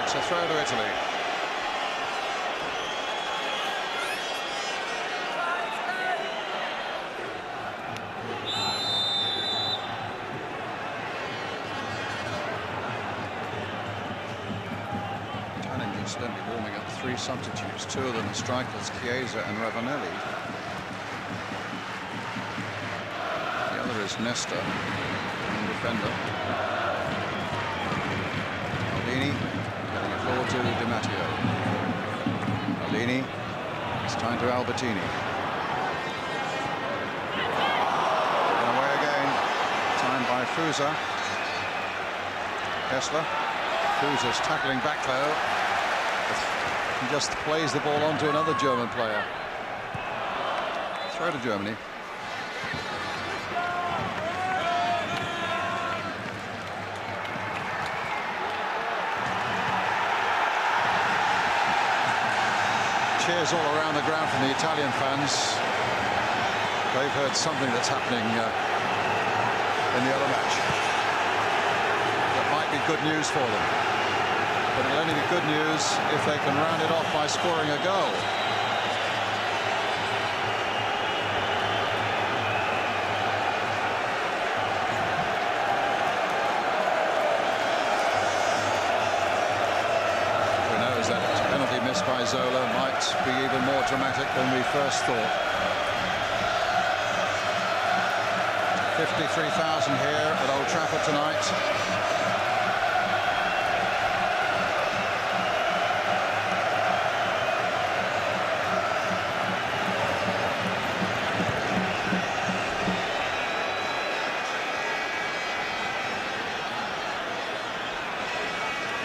S1: It's a throw to Italy. Incidentally warming up 3 substitutes, 2 of them are strikers, Chiesa and Ravanelli. The other is Nesta, defender. Maldini getting it forward to Di Matteo. Maldini, it's time to Albertini. Taken away again, time by Fusa. Kessler. Fusa's tackling back though. He just plays the ball onto another German player. Throw to Germany. Cheers all around the ground from the Italian fans. They've heard something that's happening in the other match. That might be good news for them. But it'll only be good news if they can round it off by scoring a goal. Who knows, that penalty missed by Zola might be even more dramatic than we first thought. 53,000 here at Old Trafford tonight.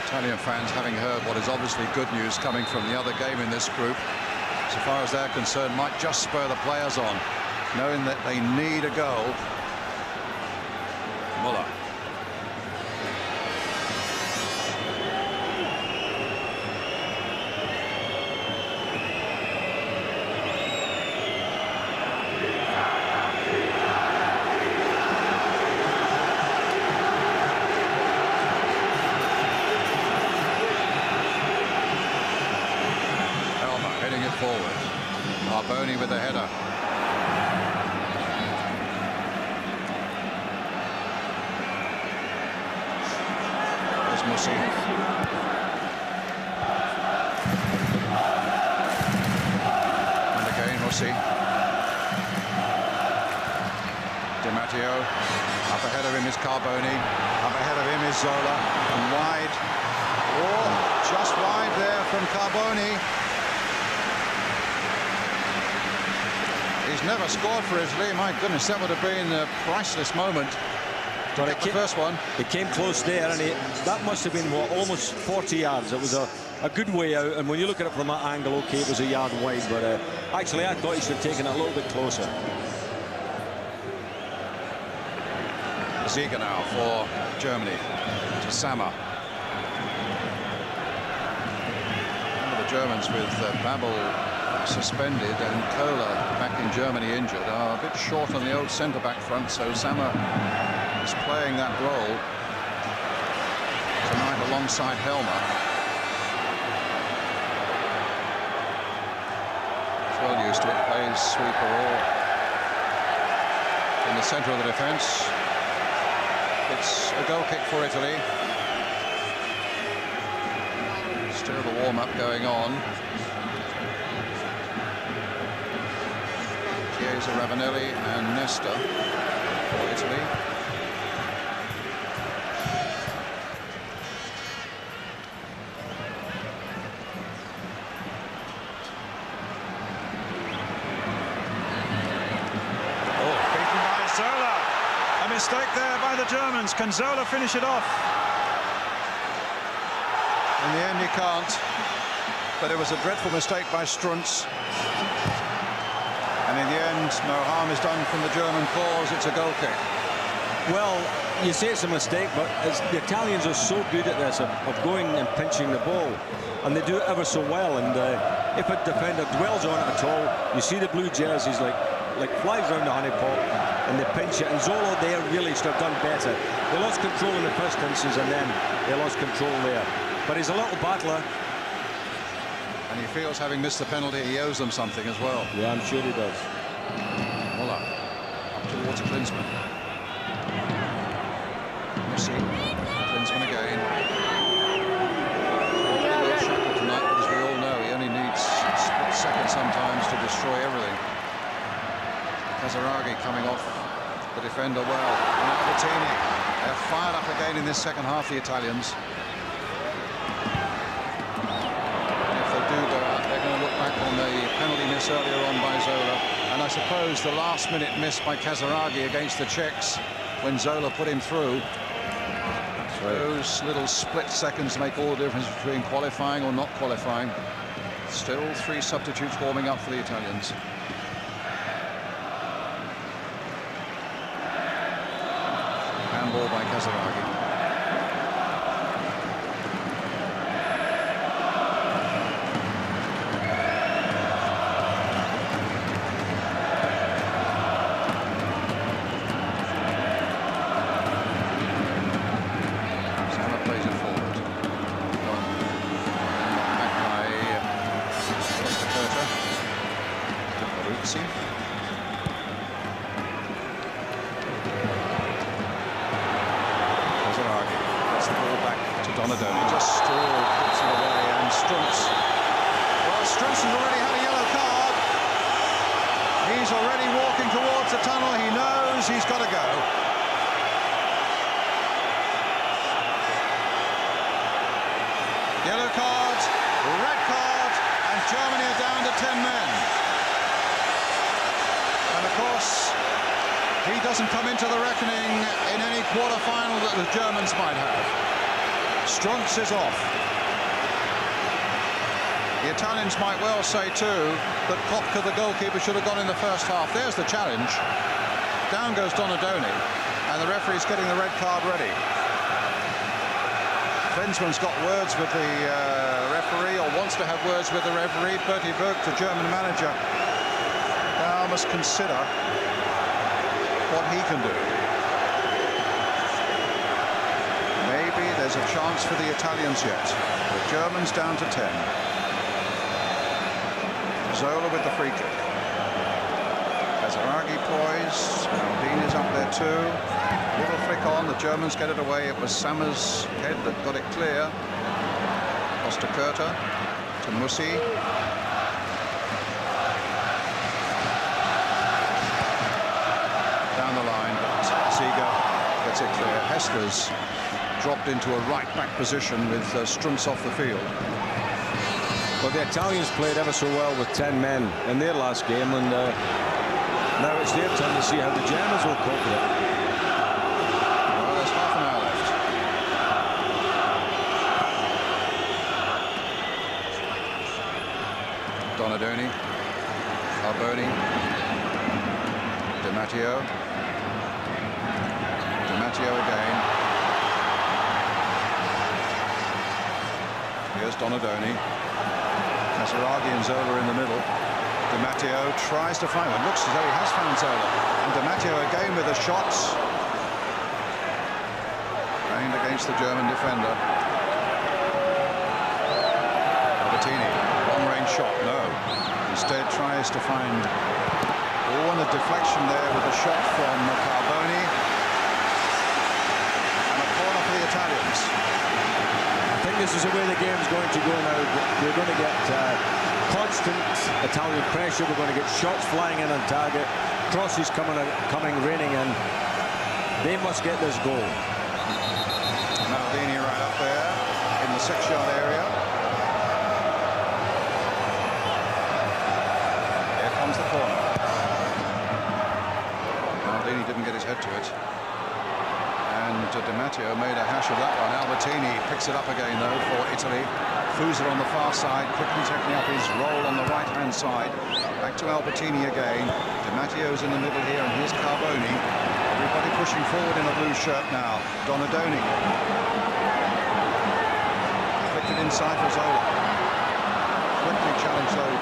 S1: Italian fans, having heard what is obviously good news coming from the other game in this group, so far as they're concerned, might just spur the players on, knowing that they need a goal. Muller. Forward. Carboni with the header. There's Mussi. And again Mussi. Di Matteo. Up ahead of him is Carboni. Up ahead of him is Zola. And wide. Oh, just wide there from Carboni. He's never scored for Italy. My goodness, that would have been a priceless moment. But the first one.
S2: It came close there, and that must have been, what, almost 40 yards. It was a good way out, and when you look at it from that angle, okay, it was a yard wide, but actually I thought he should have taken it a little bit closer.
S1: Ziege now for Germany. To Sammer. One of the Germans with Babel suspended and Kohler back in Germany injured are a bit short on the old centre-back front, so Sammer is playing that role tonight alongside Helmer. He's well used to it, plays sweeper all in the centre of the defence. It's a goal kick for Italy. Still the warm-up going on. Chiesa, Ravanelli and Nesta for Italy.
S4: Beaten by Zola. A mistake there by the Germans. Can Zola finish it off?
S1: In the end he can't, but it was a dreadful mistake by Strunz. And in the end, no harm is done from the German cause. It's a goal kick.
S2: Well, you say it's a mistake, but the Italians are so good at this of going and pinching the ball, and they do it ever so well. And if a defender dwells on it at all, you see the blue jerseys like flies around the honeypot, and they pinch it. And Zola there really should have done better. They lost control in the first instance, and then they lost control there. But he's a little battler.
S1: And he feels, having missed the penalty, he owes them something as well.
S2: Yeah, I'm sure he does.
S1: Muller up towards Klinsmann. Messi, Klinsmann again. Shackled tonight, but as we all know, he only needs a split second sometimes to destroy everything. Casaraghi coming off the defender well. And Albertini, they're fired up again in this second half, the Italians. On the penalty miss earlier on by Zola, and I suppose the last-minute miss by Casaraghi against the Czechs when Zola put him through. Those little split seconds make all the difference between qualifying or not qualifying. Still 3 substitutes warming up for the Italians. Handball by Casaraghi. Yellow card, red card, and Germany are down to 10 men. And of course, he doesn't come into the reckoning in any quarter-final that the Germans might have. Strunz is off. The Italians might well say too that Kopka, the goalkeeper, should have gone in the first half. There's the challenge. Down goes Donadoni, and the referee's getting the red card ready. Klinsmann's got words with the referee, or wants to have words with the referee. Bertie Vogt, the German manager, now must consider what he can do. Maybe there's a chance for the Italians yet. The Germans down to 10. Zola with the free kick. Casaraghi poised. Maldini's up there too. Little flick on, the Germans get it away. It was Sammer's head that got it clear. Costa Curta to Musi. Down the line, but Ziege gets it clear. Hessler's dropped into a right-back position with Strunz off the field.
S2: Well, the Italians played ever so well with 10 men in their last game, and now it's their turn to see how the Germans will cope with it.
S1: Donadoni, Carboni, Di Matteo again. Here's Donadoni. Casaraghi and Zola in the middle. Di Matteo tries to find one. Looks as though he has found Zola. And Di Matteo again with a shot. Aimed against the German defender. Albertini. Long-range shot, no. Instead tries to find and a deflection there with a shot from Carboni. And a corner for the Italians.
S2: I think this is the way the game's going to go now. We're going to get constant Italian pressure. We're going to get shots flying in on target. Crosses coming raining in. They must get this goal.
S1: Maldini right up there in the 6-yard area. The corner. Maldini didn't get his head to it, and Di Matteo made a hash of that one. Albertini picks it up again though for Italy. Fuser on the far side, quickly taking up his role on the right-hand side.
S3: Back to Albertini again. Di Matteo's in the middle here, and here's Carboni. Everybody pushing forward in a blue shirt now. Donadoni. Flicked it inside for Zola. Quickly challenged though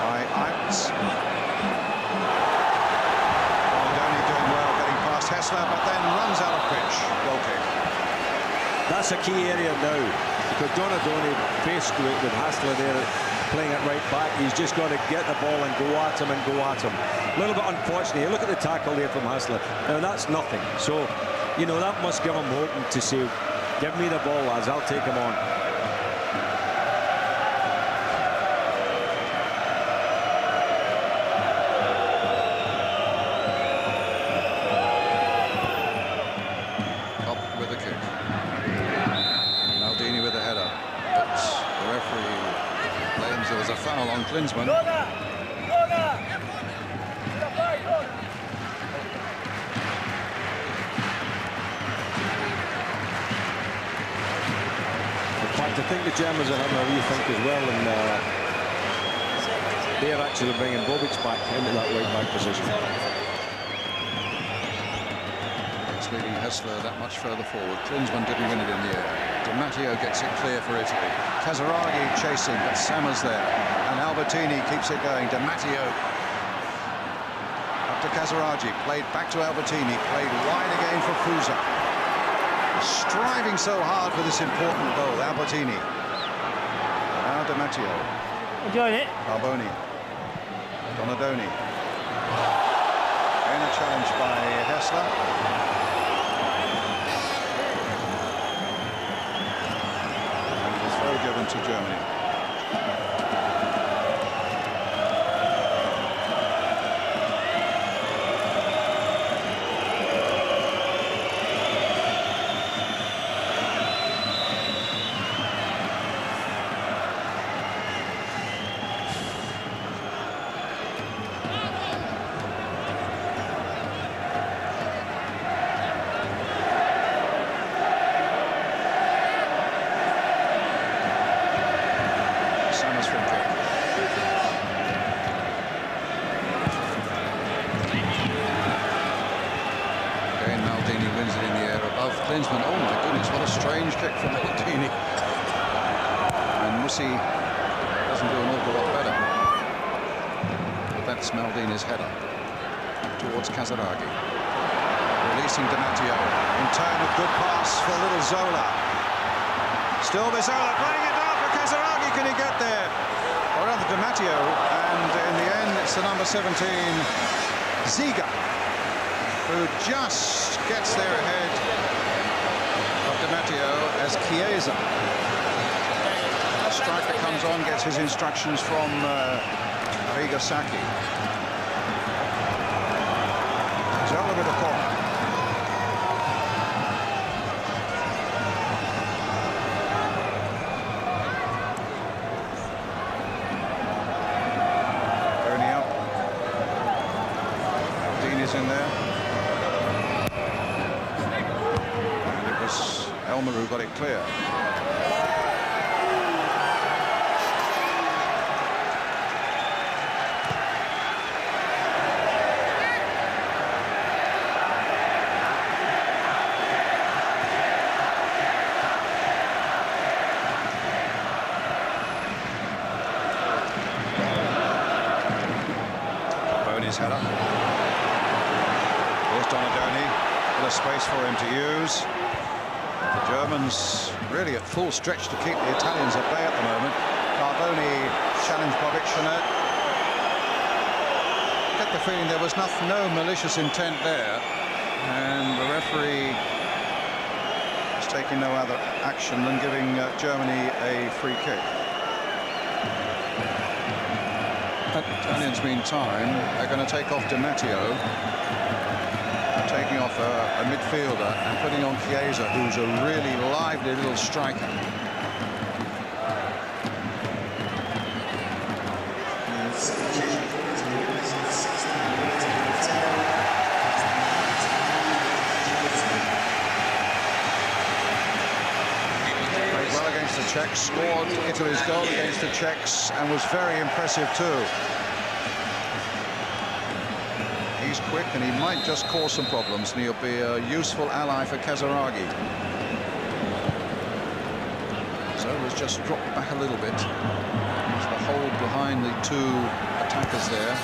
S3: by Ives. Donadoni doing well, getting past Hessler, but then runs out of pitch. Goal kick.
S2: That's a key area now, because Donadoni faced with Hassler there, playing it right back. He's just got to get the ball and go at him and go at him. A little bit unfortunate. Look at the tackle there from Hassler. Now that's nothing. So, you know, that must give him hope to say, give me the ball, lads, I'll take him on.
S1: With the kick. Maldini with the header. But the referee claims there was a foul on Klinsmann.
S2: In fact, I think the Germans are having a rethink as well, and they're actually bringing Bobic back into that right back position.
S1: It's leading Hessler that much further forward. Klinsmann didn't win it in the air. Di Matteo gets it clear for Italy. Casaraghi chasing, but Sammer's there. And Albertini keeps it going. Di Matteo up to Casaraghi. Played back to Albertini. Played wide again for Fusa. Striving so hard for this important goal. Albertini. Now Di Matteo.
S6: Enjoying it.
S1: Carboni. Donadoni. And a challenge by Hessler. Given to Germany. Klinsmann, oh my goodness, what a strange kick from Maldini. And Mussi doesn't do an awful lot better. But that's Maldini's header towards Casaraghi. Releasing Di Matteo. In turn, a good pass for little Zola. Still Zola playing it down for Casaraghi. Can he get there? Or rather, Di Matteo. And in the end, it's the number 17, Ziga, who just gets there ahead of Di Matteo as Chiesa. The striker comes on, gets his instructions from Rigasaki. Zola with a corner. Tony up. Dean is in there. Elmer who got it clear. Boni's header. Here's Donadoni. There's space for him to use. The Germans really at full stretch to keep the Italians at bay at the moment. Carboni challenged Bobic. I get the feeling there was no malicious intent there, and the referee is taking no other action than giving Germany a free kick. The Italians, meantime, are going to take off Di Matteo, taking off a midfielder and putting on Chiesa, who's a really lively little striker. Played well against the Czechs, scored Italy's goal against the Czechs, and was very impressive too. He's quick and he might just cause some problems, and he'll be a useful ally for Casaraghi. Zola's just dropped back a little bit. There's the hold behind the two attackers there.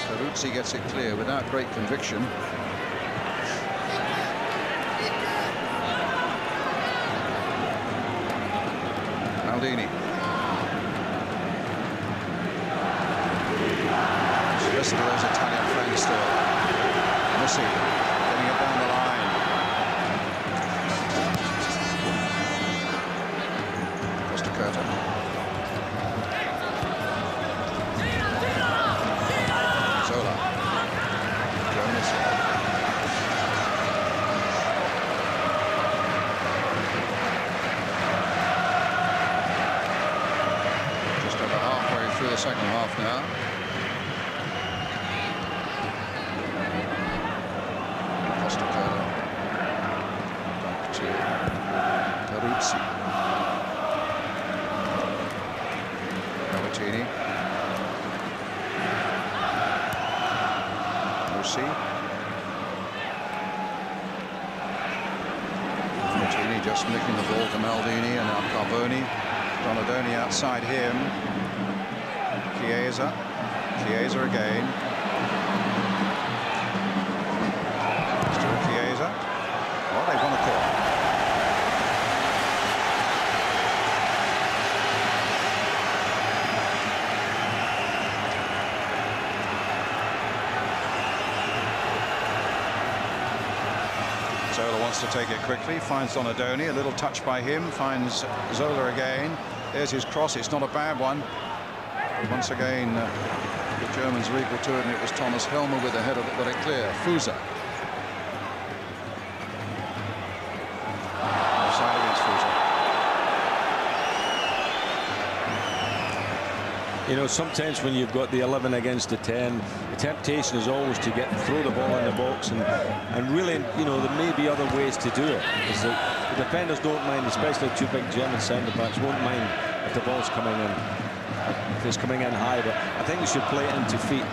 S1: Peruzzi gets it clear without great conviction. Maldini. Listen to those Italian friends still. Messi getting it down the line. Costa Curta. Zola. Jonas. Just over halfway through the second half now. Just nicking the ball to Maldini, and now Carboni. Donadoni outside him. Chiesa. Chiesa again. Still Chiesa. Well, they've won a corner. Zola wants to take it quickly, finds Donadoni, a little touch by him, finds Zola again. There's his cross, it's not a bad one. Once again, the Germans were equal to it, and it was Thomas Helmer with the header that got it clear. Fusa. Offside against Fusa.
S2: You know, sometimes when you've got the 11 against the 10, the temptation is always to throw the ball in the box, and really, you know, there may be other ways to do it. Because the defenders don't mind, especially two big German centre-backs won't mind if the ball's coming in, if it's coming in high. But I think we should play it into feet,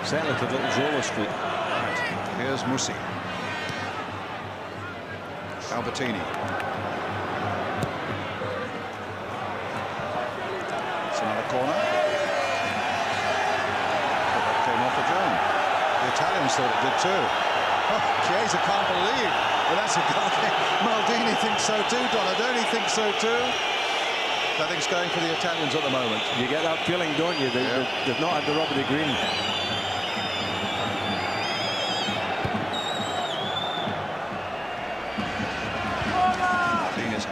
S2: certainly to little Zola's feet.
S1: Right. Here's Musi. Albertini. It's another corner. The Italians thought it did too. Oh, Chiesa can't believe that that's a goal. Maldini thinks so too. Donadoni thinks so too. Nothing's going for the Italians at the moment.
S2: You get that feeling, don't you? They've not had the rub of the green.
S1: Martinez.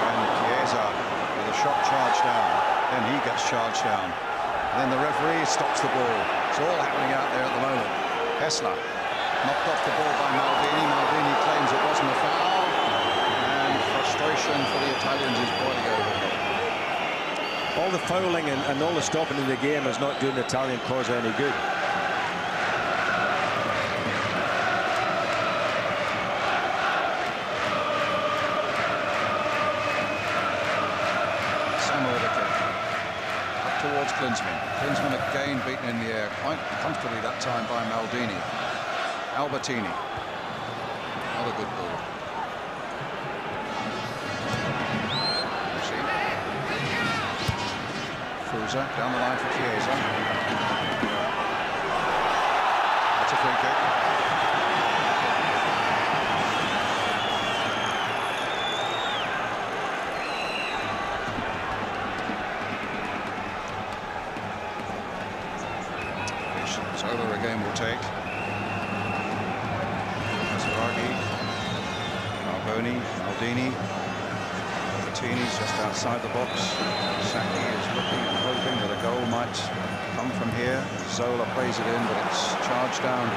S1: And Chiesa with a shot charge down. Then he gets charged down. And then the referee stops the ball. It's all happening out there at the moment. Hessler knocked off the ball by Maldini. Maldini claims it wasn't a foul. And frustration for the Italians is boiling over.
S2: All the fouling and all the stopping in the game is not doing the Italian cause any good.
S1: Towards Klinsmann. Klinsmann again beaten in the air quite comfortably that time by Maldini. Albertini. Another good ball. Fusa down the line for Chiesa. That's a free kick. Zola again will take. Casaraghi, Carboni, Maldini, Albertini's just outside the box. Sacchi is looking and hoping that a goal might come from here. Zola plays it in, but it's charged down.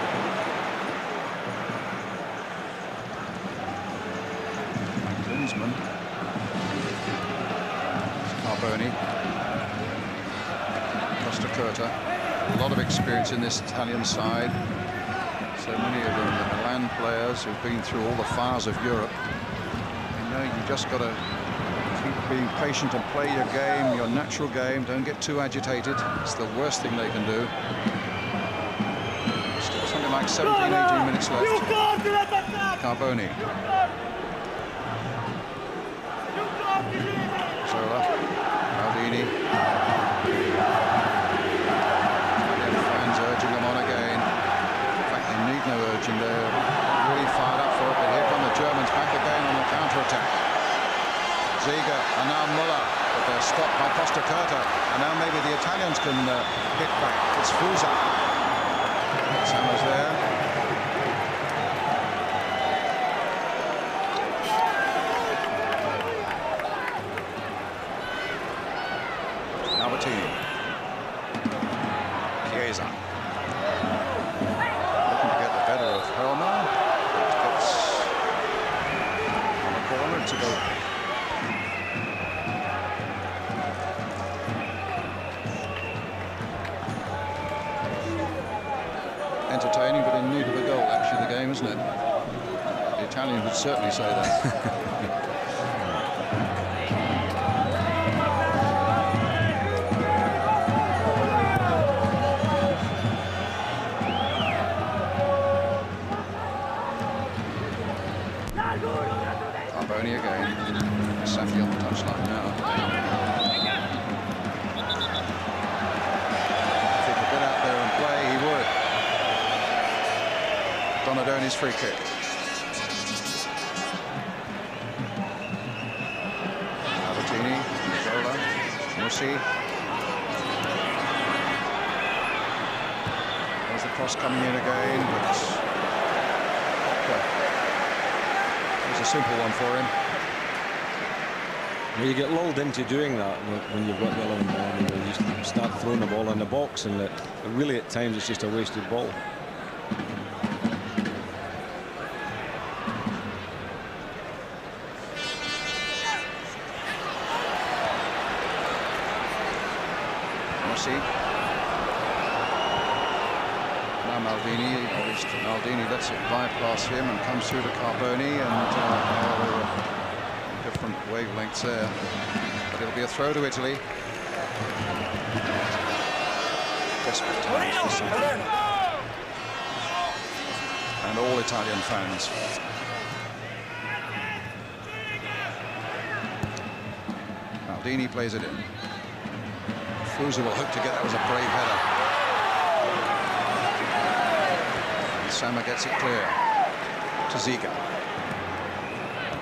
S1: Klinsmann. Carboni. Costa Curta. A lot of experience in this Italian side. So many of them are Milan players who've been through all the fires of Europe. You know, you just got to Keep being patient and play your game, your natural game. Don't get too agitated. It's the worst thing they can do. Still something like 17, 18 minutes left. Carboni. Zola. Maldini. Fans urging them on again. In fact, they need no urging. They're really fired up for it. But here come the Germans back again on the counter-attack. Ziga and now Muller, but they're stopped by Costa Curta, and now maybe the Italians can hit back. It's Fusa. Sammer's there. Albertini. Chiesa. Looking to get the better of Helmer. Gets on the corner to go. Entertaining, but in need of a goal, actually, the game, isn't it? The Italians would certainly say that. Carboni again. Safi on the touchline now. If he could get out there and play, he would. Donadoni's free kick. Albertini, Zola, Mussi. There's the cross coming in again, but it's a simple one for him.
S2: Well, you get lulled into doing that when you've got the 11 ball, and you start throwing the ball in the box, and really at times it's just a wasted ball.
S1: Now Maldini lets it bypass him and comes through to Carboni, and different wavelengths there. But it'll be a throw to Italy. Desperate times for something. And all Italian fans. Maldini plays it in. Fusa will hope to get that. Was a brave header. And Sammer gets it clear to Ziga.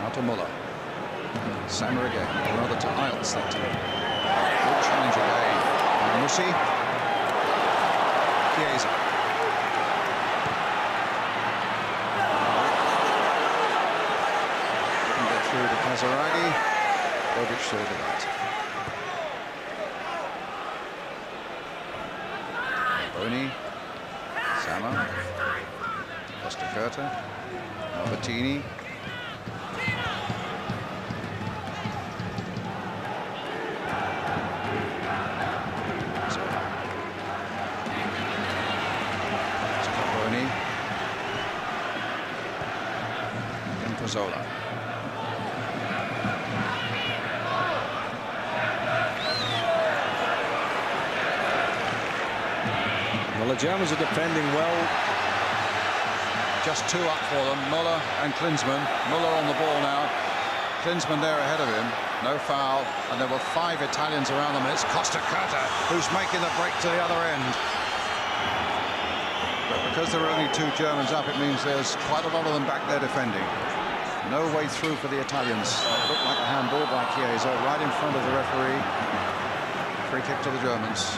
S1: Now to Muller. Sammer again, rather to Iltz that time. Good challenge again. And Mussi. Chiesa. Didn't get through to Casaraghi. Bobic saw to that. Boni, Sammer, Costa Curta, Albertini. It's Carboni. And Zola.
S2: Well, the Germans are defending well.
S1: Just two up for them, Muller and Klinsmann. Muller on the ball now. Klinsmann there ahead of him. No foul, and there were 5 Italians around them. It's Costa Curta who's making the break to the other end. But because there are only 2 Germans up, it means there's quite a lot of them back there defending. No way through for the Italians. It looked like a handball by Chiesa right in front of the referee. Free kick to the Germans.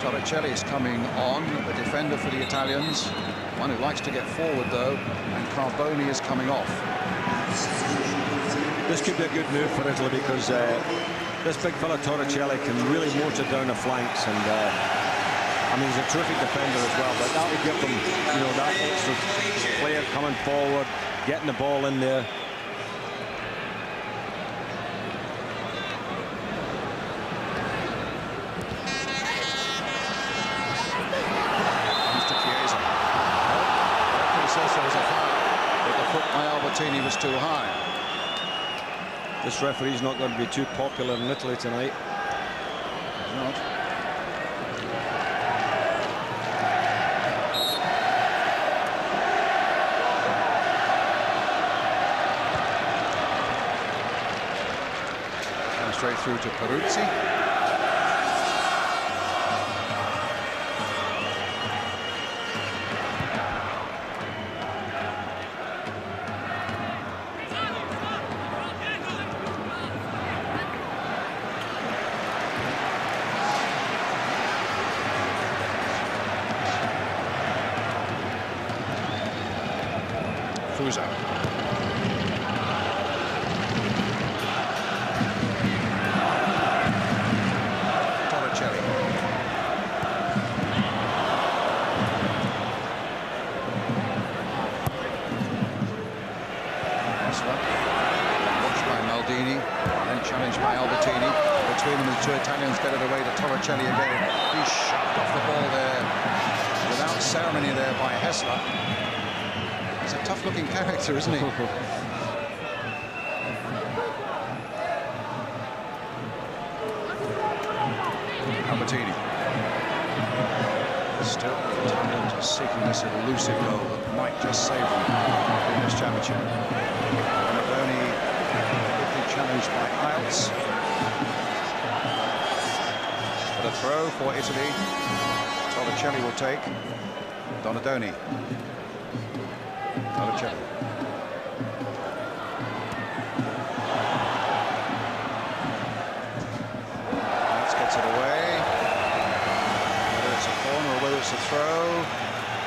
S1: Torricelli is coming on, the defender for the Italians. One who likes to get forward, though, and Carboni is coming off.
S2: This could be a good move for Italy, because this big fella Torricelli can really motor down the flanks, and I mean, he's a terrific defender as well, but that would give them, you know, that extra player coming forward, getting the ball in there.
S1: Says there was a foul, but the foot by Albertini was too high.
S2: This referee's not going to be too popular in Italy tonight.
S1: He's not. And straight through to Peruzzi. Fuso. Torricelli. Watched by Maldini, then challenged by Albertini. Between them, the two Italians get it away to Torricelli again. He shoved off the ball there without ceremony there by Hessler. He's a tough-looking character, isn't he? Albertini. Still, the Italians are seeking this elusive goal that might just save them in this championship. Donadoni quickly challenged by Iltz. But a throw for Italy. Torricelli will take. Donadoni. Torricelli. Let's gets it away. Whether it's a corner or whether it's a throw,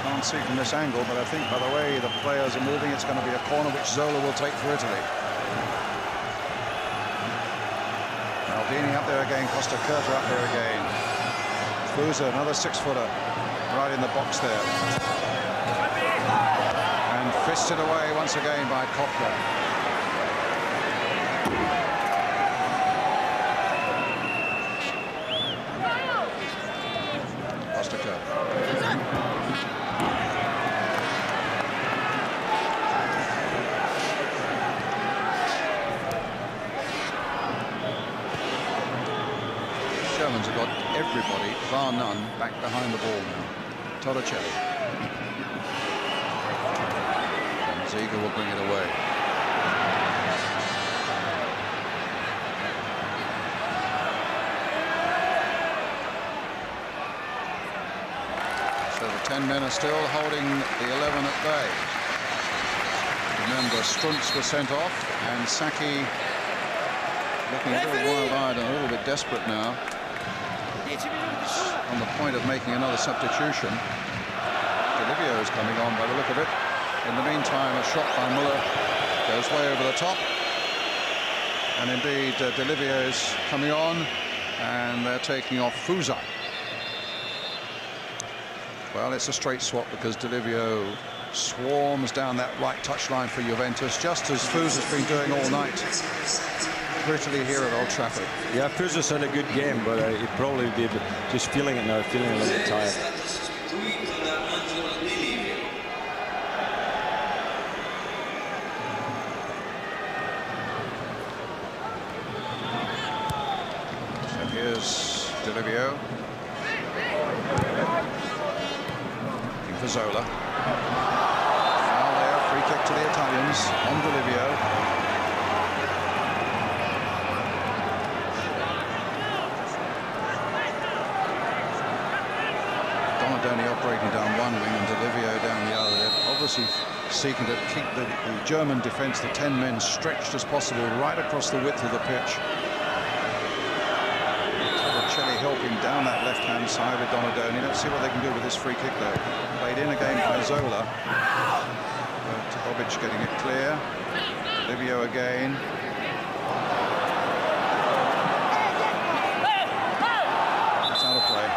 S1: can't see from this angle, but I think by the way the players are moving, it's going to be a corner which Zola will take for Italy. Maldini up there again, Costa Curta up there again. Fuso, another 6-footer, right in the box there. And fisted away once again by Kopka. Costa Curta. Germans have got everybody, bar none, back behind the ball now. Torricelli. And Ziga will bring it away. So the 10 men are still holding the 11 at bay. Remember, Struntz was sent off, and Sacchi looking a little wild-eyed and a little bit desperate now. On the point of making another substitution. Delivio is coming on by the look of it. In the meantime, a shot by Muller goes way over the top. And indeed, Delivio is coming on, and they're taking off Fuso. Well, it's a straight swap because Delivio swarms down that right touchline for Juventus, just as Fuso's been doing all night. Italy here at Old Trafford.
S2: Yeah, Fuso's had a good game, but he'd probably be just feeling it now, feeling a little bit tired.
S1: So here's Delivio. Looking for Zola. Foul there, free kick to the Italians on Delivio. Donadoni operating down one wing and Delivio down the other. They're obviously seeking to keep the German defence, the 10 men, stretched as possible right across the width of the pitch. Torricelli helping down that left-hand side with Donadoni. Let's see what they can do with this free kick though. Played in again by Zola. Bobic getting it clear. Delivio again. That's out of play.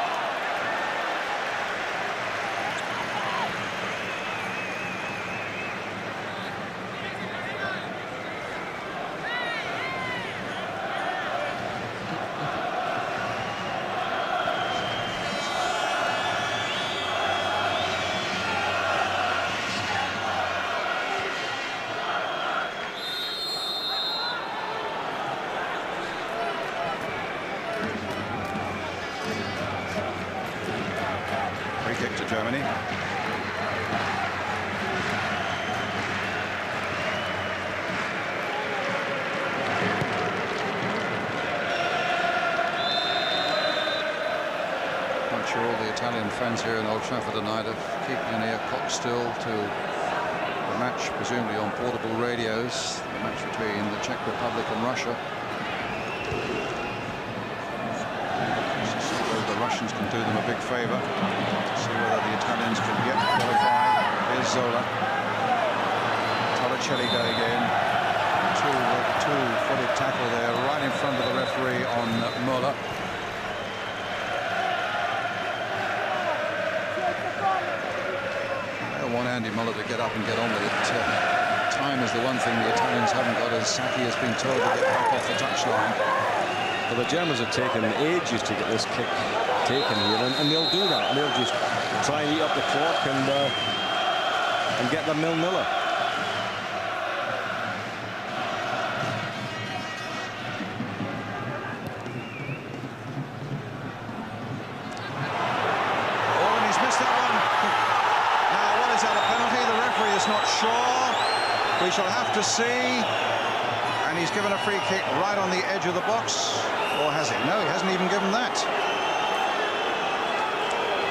S3: Germany.
S1: I'm sure all the Italian fans here in Old Trafford tonight are keeping an ear cocked still to the match, presumably on portable radios, the match between the Czech Republic and Russia. See whether the Russians can do them a big favour, to see whether the Italians can get qualified. Here's Zola. Torricelli going in. Two-footed tackle there, right in front of the referee on Muller. Want Andy Muller to get up and get on with it. Time is the one thing the Italians haven't got, as Sacchi has been told to get back off the touchline.
S2: Well, the Germans have taken ages to get this kick taken here, and they'll do that. They'll just try and eat up the clock and get the nil-niller.
S3: We shall have to see. And he's given a free kick right on the edge of the box. Or has he? No, he hasn't even given that.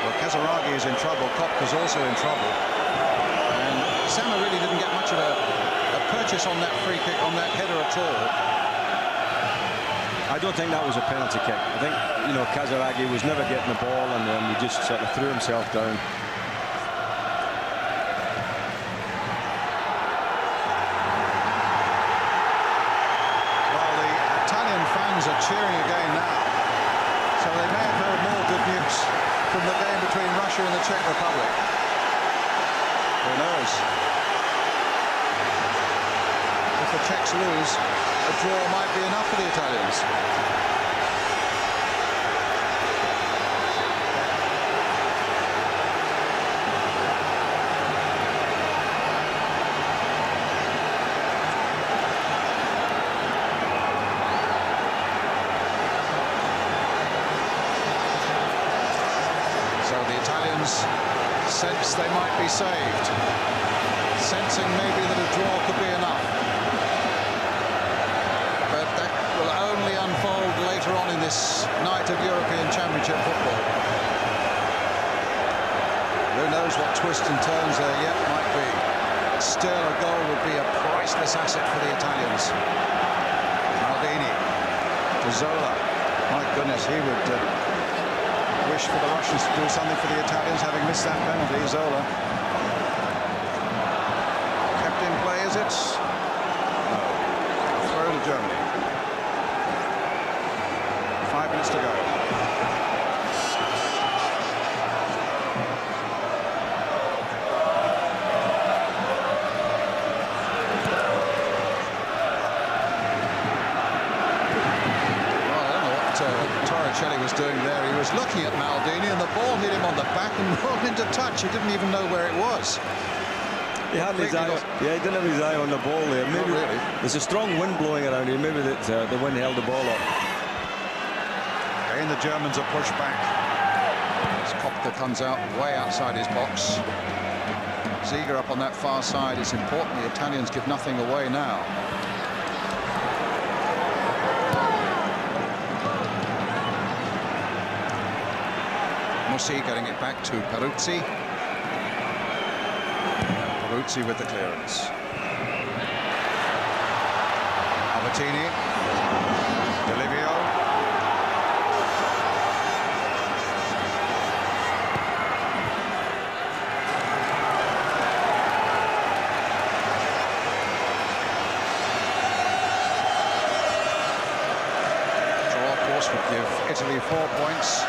S3: Well, Casaraghi is in trouble. Kopka's also in trouble. And Sama really didn't get much of a purchase on that free kick, on that header at all.
S2: I don't think that was a penalty kick. I think, you know, Casaraghi was never getting the ball, and then he just sort of threw himself down.
S3: Are cheering again now, so they may have heard more good news from the game between Russia and the Czech Republic. Who knows? If the Czechs lose, a draw might be enough for the Italians. Sense they might be saved, sensing maybe that a draw could be enough, but that will only unfold later on in this night of European Championship football. Who knows what twists and turns there yet might be. Still, a goal would be a priceless asset for the Italians. Maldini to Zola. My goodness, he would wish for the Russians to do something for the Italians, having missed that penalty. Zola kept in play, is it? No. Throw to Germany. 5 minutes to go. Torricelli was doing there. He was looking at Maldini, and the ball hit him on the back and rolled into touch. He didn't even know where it was.
S2: He had his eye. Yeah, he didn't have his eye on the ball there. Maybe
S3: not really.
S2: There's a strong wind blowing around here. Maybe that the wind held the ball up.
S3: Again, the Germans are pushed back. As Kopka comes out way outside his box. Ziege up on that far side. It's important the Italians give nothing away now. Getting it back to Peruzzi. Peruzzi with the clearance. Albertini. Delivio. Draw, of course, would give Italy 4 points.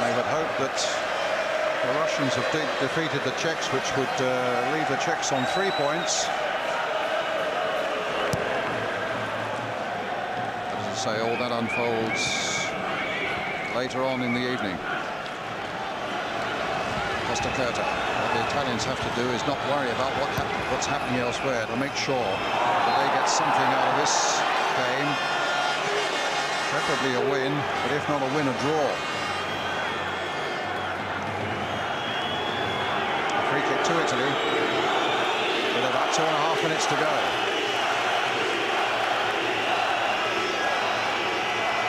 S3: They would hope that the Russians have defeated the Czechs, which would leave the Czechs on 3 points. But as I say, all that unfolds later on in the evening. Costa Curta. What the Italians have to do is not worry about what's happening elsewhere, to make sure that they get something out of this game. Preferably a win, but if not a win, a draw.
S1: Italy, with about 2.5 minutes to go.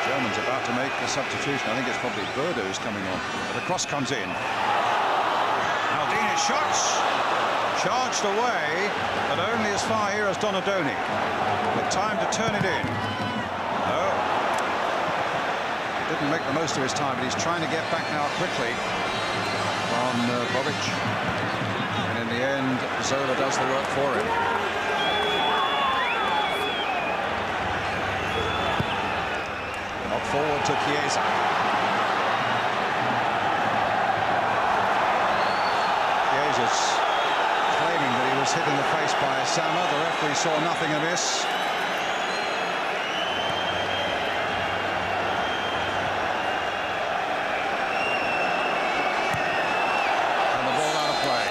S1: Germans about to make a substitution. I think it's probably Berdo who's coming on. The cross comes in. Maldini's shots charged away, but only as far here as Donadoni, with time to turn it in. No, didn't make the most of his time, but he's trying to get back now quickly on Bobic, and in the end Zola does the work for him. Not forward to Chiesa. Chiesa's claiming that he was hit in the face by Osama. The referee saw nothing amiss. And the ball out of play.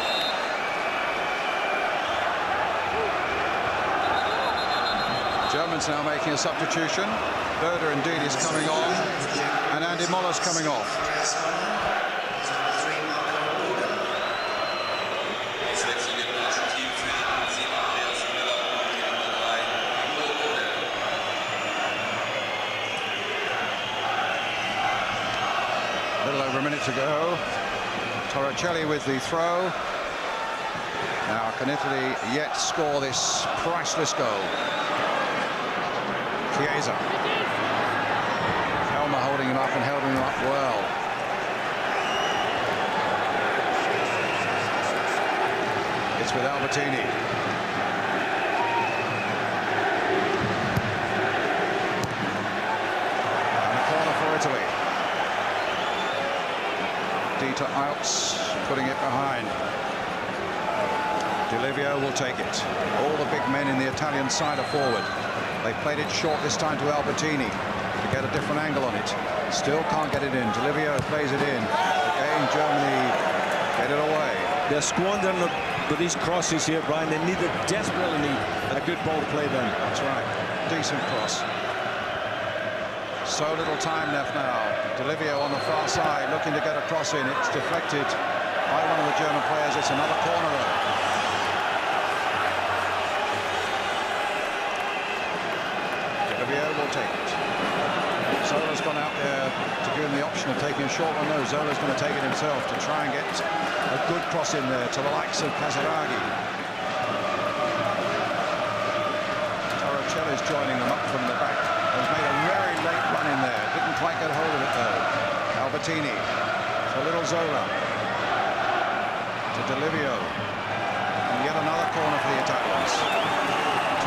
S1: Germans now making a substitution. Berder indeed is coming on, and Andy Moller's coming off. A little over a minute to go. Torricelli with the throw. Now, can Italy yet score this priceless goal? Chiesa. Helmer holding him up and holding him up well. It's with Albertini. And a corner for Italy. Dieter Alps putting it behind. Di Livio will take it. All the big men in the Italian side are forward. They played it short this time to Albertini to get a different angle on it. Still can't get it in. Di Livio plays it in. Again, Germany get it away.
S2: They're squandering with these crosses here, Brian. They desperately need a good ball to play them.
S1: That's right. Decent cross. So little time left now. Di Livio on the far side looking to get a cross in. It's deflected by one of the German players. It's another corner though. Will take it. Zola's gone out there to give him the option of taking a short one. No, Zola's going to take it himself to try and get a good cross in there to the likes of Casaraghi. Torricelli's joining them up from the back. Has made a very late run in there. Didn't quite get hold of it though. Albertini to little Zola. To Di Livio. And yet another corner for the Italians.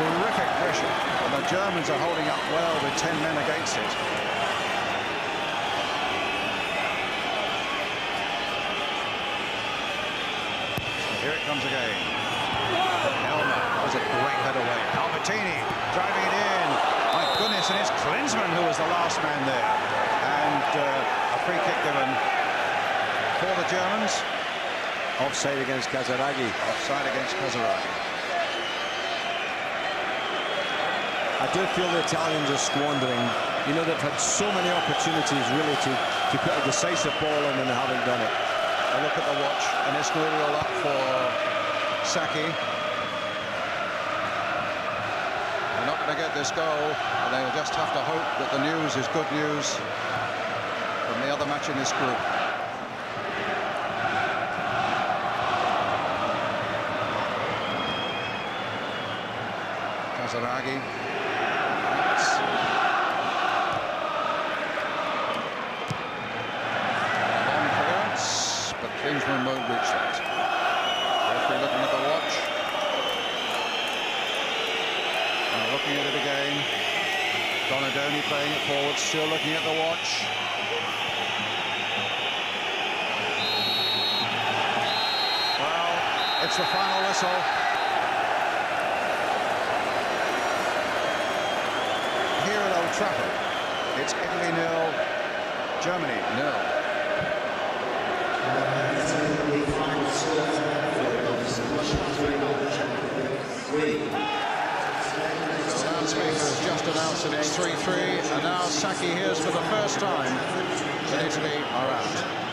S1: Terrific pressure, and the Germans are holding up well with 10 men against it. Here it comes again. Helmer was a great head away. Albertini driving it in. My goodness, and it's Klinsmann who was the last man there. And a free kick given for the Germans.
S2: Offside against Casaraghi.
S1: Offside against Casaraghi.
S2: I do feel the Italians are squandering. You know, they've had so many opportunities really to put a decisive ball in and they haven't done it.
S1: A look at the watch, and it's going to roll up for Sacchi. They're not going to get this goal, and they'll just have to hope that the news is good news from the other match in this group. Casaraghi. Klinsmann won't reach that. Referee looking at the watch. And looking at it again. Donadoni playing it forward, still looking at the watch. Well, it's the final whistle. Here at Old Trafford, it's Italy 0, Germany 0. The loudspeaker has just announced that it's 3-3, and now Sacchi hears for the first time that Italy are out.